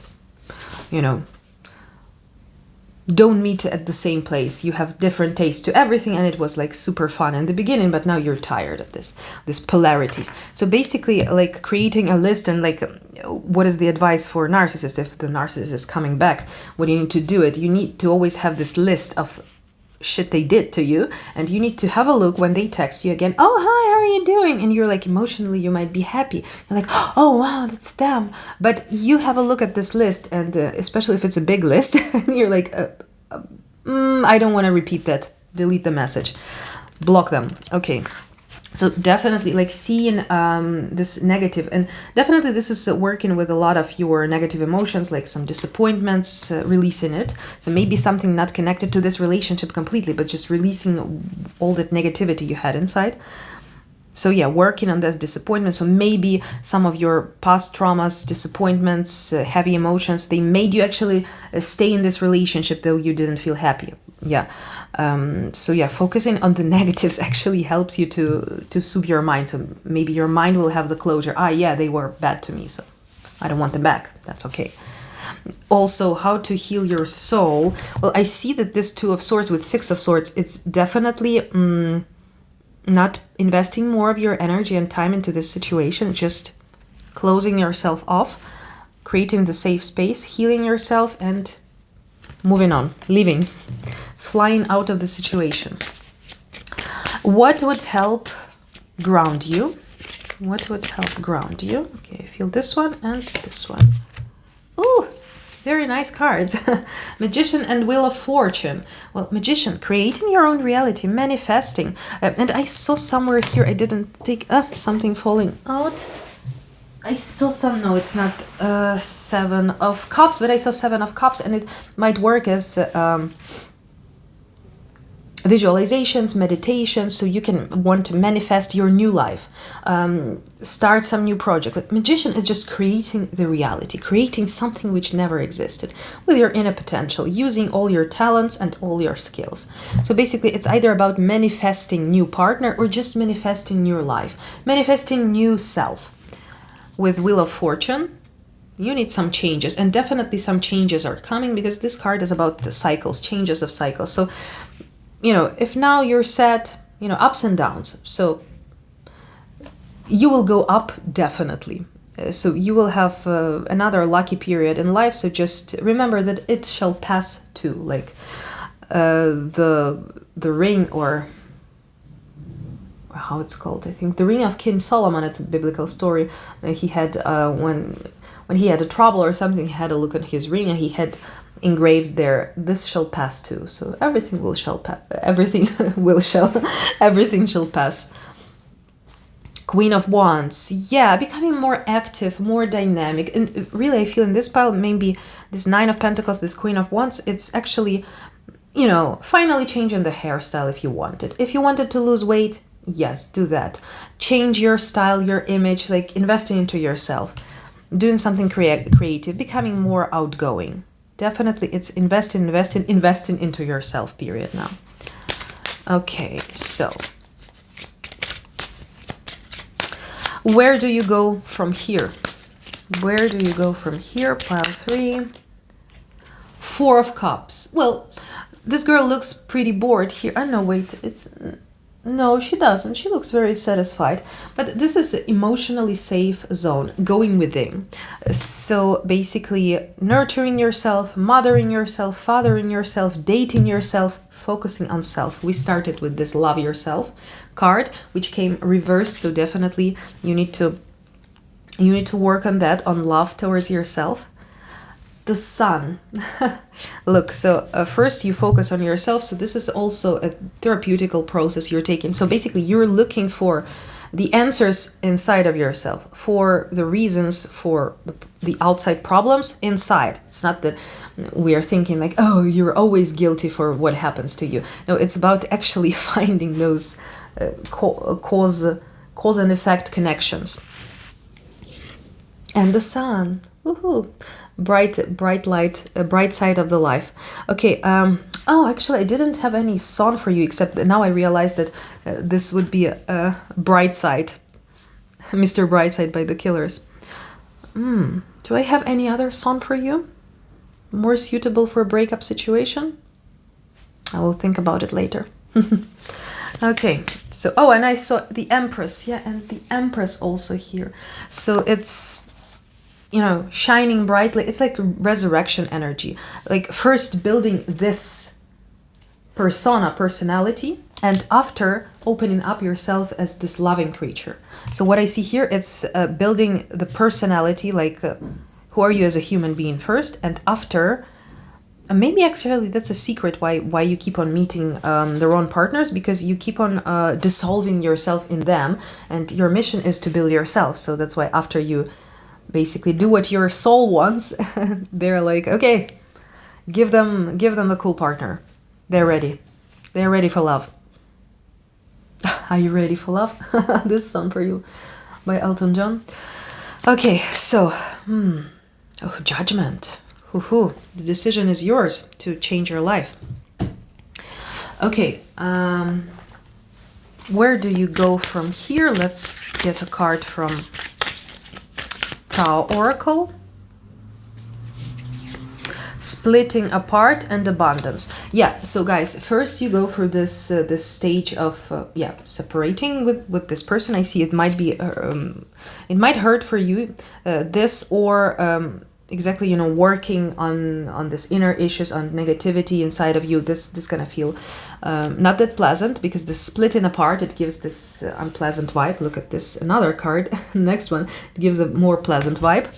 don't meet at the same place. You have different tastes to everything, and it was like super fun in the beginning, but now you're tired of this polarities. So basically, like creating a list, and like, what is the advice for narcissist? If the narcissist is coming back, what do you need to do it? You need to always have this list of shit they did to you, and you need to have a look when they text you again. Oh, hi, how are you doing? And you're like, emotionally you might be happy, you're like, oh wow, that's them, but you have a look at this list, and especially if it's a big list, and you're like, I don't want to repeat that, delete the message, block them. Okay, so definitely like seeing this negative, and definitely this is working with a lot of your negative emotions, like some disappointments, releasing it. So maybe something not connected to this relationship completely, but just releasing all that negativity you had inside. So yeah, working on this disappointment. So maybe some of your past traumas, disappointments, heavy emotions, they made you actually stay in this relationship though you didn't feel happy. Yeah. So yeah, focusing on the negatives actually helps you to soothe your mind. So maybe your mind will have the closure. Yeah, they were bad to me, so I don't want them back. That's okay. Also, how to heal your soul. Well, I see that this 2 of Swords with 6 of Swords, it's definitely not investing more of your energy and time into this situation, just closing yourself off, creating the safe space, healing yourself, and moving on, leaving, flying out of the situation. What would help ground you? What would help ground you? Okay, I feel this one and this one. Ooh, very nice cards. Magician and Wheel of Fortune. Well, Magician, creating your own reality, manifesting. And I saw somewhere here, I didn't take something falling out. I saw some, no, it's not 7 of Cups, but I saw 7 of Cups, and it might work as visualizations, meditations, so you can want to manifest your new life, start some new project. Like Magician is just creating the reality, creating something which never existed with your inner potential, using all your talents and all your skills. So basically it's either about manifesting new partner or just manifesting new life, manifesting new self. With Wheel of Fortune, you need some changes, and definitely some changes are coming, because this card is about the cycles, changes of cycles. So if now you're set, ups and downs, so you will go up definitely. So you will have another lucky period in life. So just remember that it shall pass too. Like the ring, or how it's called, I think the ring of King Solomon. It's a biblical story. He had when he had a trouble or something, he had a look at his ring, and he had engraved there, this shall pass too. So everything will shall pass. Everything will shall. Everything shall pass. Queen of Wands, yeah, becoming more active, more dynamic. And really, I feel in this pile, maybe this Nine of Pentacles, this Queen of Wands, it's actually, you know, finally changing the hairstyle if you want it. If you wanted to lose weight, yes, do that. Change your style, your image, like investing into yourself. Doing something creative, becoming more outgoing. Definitely, it's investing into yourself period now. Okay, so where do you go from here? Where do you go from here? Pile 3. Four of Cups. Well, this girl looks pretty bored here. Oh, no, wait. No, she doesn't. She looks very satisfied. But this is an emotionally safe zone, going within. So basically, nurturing yourself, mothering yourself, fathering yourself, dating yourself, focusing on self. We started with this Love Yourself card, which came reversed. So definitely you need to work on that, on love towards yourself. The Sun. Look, so first you focus on yourself. So this is also a therapeutical process you're taking. So basically you're looking for the answers inside of yourself, for the reasons for the outside problems inside. It's not that we are thinking like, oh, you're always guilty for what happens to you. No, it's about actually finding those cause and effect connections. And the Sun. Woohoo. Bright light, bright side of the life. Okay, oh, actually I didn't have any song for you, except that now I realized that this would be a Bright Side. Mr. Brightside by the Killers. Do I have any other song for you? More suitable for a breakup situation? I will think about it later. Okay, so, oh, and I saw the Empress. Yeah, and the Empress also here. So it's, you know, shining brightly. It's like resurrection energy. Like first building this personality, and after opening up yourself as this loving creature. So what I see here, it's building the personality, like who are you as a human being first, and after, maybe actually that's a secret why you keep on meeting the wrong partners, because you keep on dissolving yourself in them, and your mission is to build yourself. So that's why after you basically do what your soul wants, they're like, okay, give them a cool partner. They're ready for love. Are you ready for love? This song for you by Elton John. Okay, so Judgment. The decision is yours to change your life. Okay, where do you go from here? Let's get a card from Tao Oracle. Splitting apart and abundance. Yeah, so guys, first you go through this this stage of separating with this person. I see it might be it might hurt for you, this, or exactly, you know, working on this inner issues, on negativity inside of you. This gonna feel not that pleasant, because the splitting apart, it gives this unpleasant vibe. Look at this, another card. Next one, it gives a more pleasant vibe.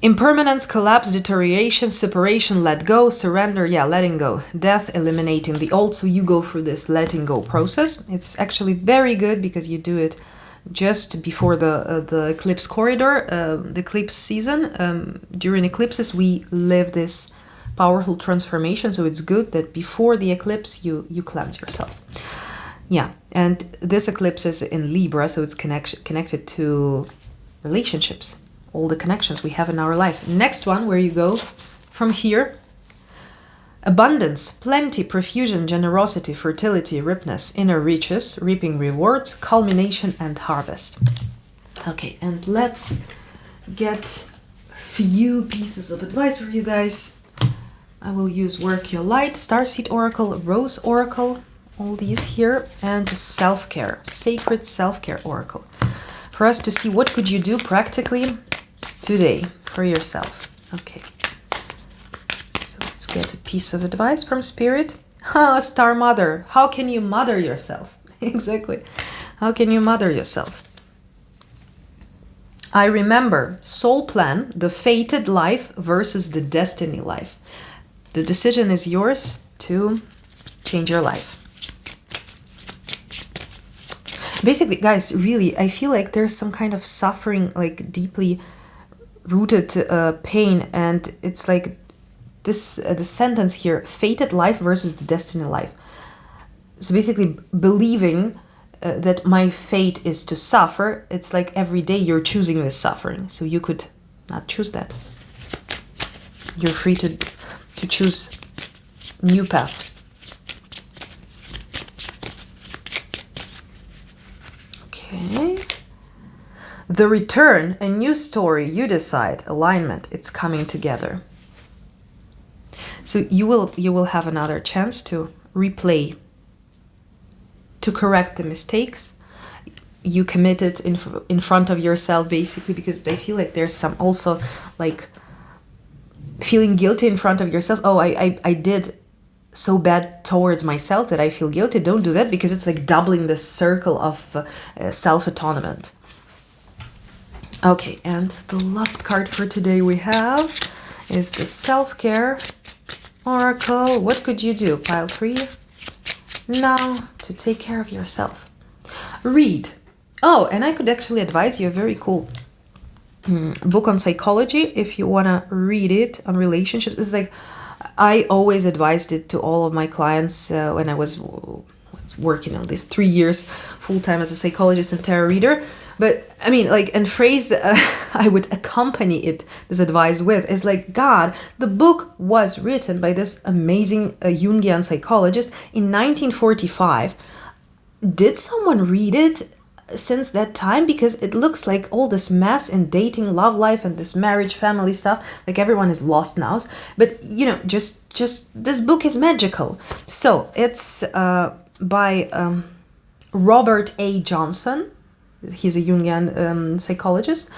Impermanence, collapse, deterioration, separation, let go, surrender, letting go, death, eliminating the old. So you go through this letting go process. It's actually very good because you do it just before the eclipse corridor, the eclipse season. During eclipses, we live this powerful transformation. So it's good that before the eclipse, you cleanse yourself. Yeah, and this eclipse is in Libra, so it's connected to relationships. All the connections we have in our life. Next one, where you go from here. Abundance, plenty, profusion, generosity, fertility, ripeness, inner riches, reaping rewards, culmination, and harvest. Okay, and let's get few pieces of advice for you guys. I will use Work Your Light, Starseed Oracle, Rose Oracle, all these here, and Self-Care, Sacred Self-Care Oracle. For us to see what could you do practically today for yourself. Okay, so let's get a piece of advice from Spirit. Star Mother, how can you mother yourself? Exactly, how can you mother yourself? I remember soul plan, the fated life versus the destiny life. The decision is yours to change your life. Basically, guys, really, I feel like there's some kind of suffering, like deeply rooted pain, and it's like this the sentence here: fated life versus the destiny life. So basically, believing that my fate is to suffer, it's like every day you're choosing this suffering. So you could not choose that. You're free to choose new path. Okay. The return, a new story, you decide, alignment, it's coming together. So you will have another chance to replay, to correct the mistakes you committed in front of yourself, basically, because they feel like there's some also like feeling guilty in front of yourself. Oh, I did so bad towards myself that I feel guilty. Don't do that, because it's like doubling the circle of self-atonement. Okay, and the last card for today we have is the self-care oracle. What could you do, pile 3? Now to take care of yourself. Read. Oh, and I could actually advise you a very cool book on psychology if you want to read it on relationships. It's like, I always advised it to all of my clients when I was working on these 3 years full-time as a psychologist and tarot reader. But I mean, like, and phrase I would accompany this advice with is like, God, the book was written by this amazing Jungian psychologist in 1945. Did someone read it since that time? Because it looks like all this mess in dating, love life, and this marriage, family stuff, like everyone is lost now. But, you know, just this book is magical. So it's by Robert A. Johnson. He's a Jungian psychologist.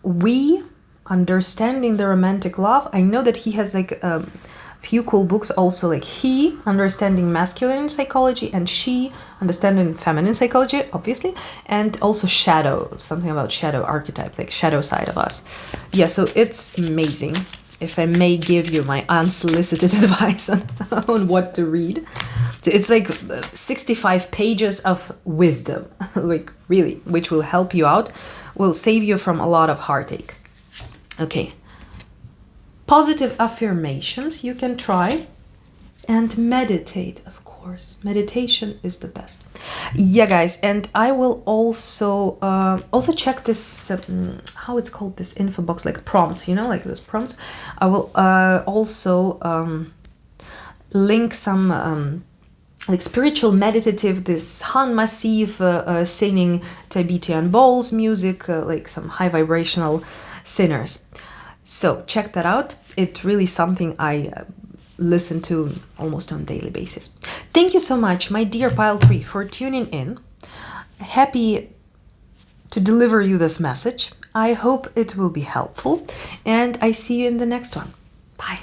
We, Understanding the Romantic Love. I know that he has like a few cool books also, like He, Understanding Masculine Psychology, and She, Understanding Feminine Psychology, obviously, and also Shadow, something about shadow archetype, like shadow side of us. Yeah, so it's amazing. If I may give you my unsolicited advice on what to read. It's like 65 pages of wisdom, like really, which will help you out, will save you from a lot of heartache. Okay. Positive affirmations you can try, and meditate, of course. Meditation is the best. Yeah, guys, and I will also check this, how it's called, this info box, like prompts, you know, like those prompts. I will also link some like spiritual meditative, this Han Massive singing Tibetan bowls music, like some high vibrational singers. So check that out. It's really something I listen to almost on a daily basis. Thank you so much, my dear pile 3, for tuning in. Happy to deliver you this message. I hope it will be helpful, and I see you in the next one. Bye.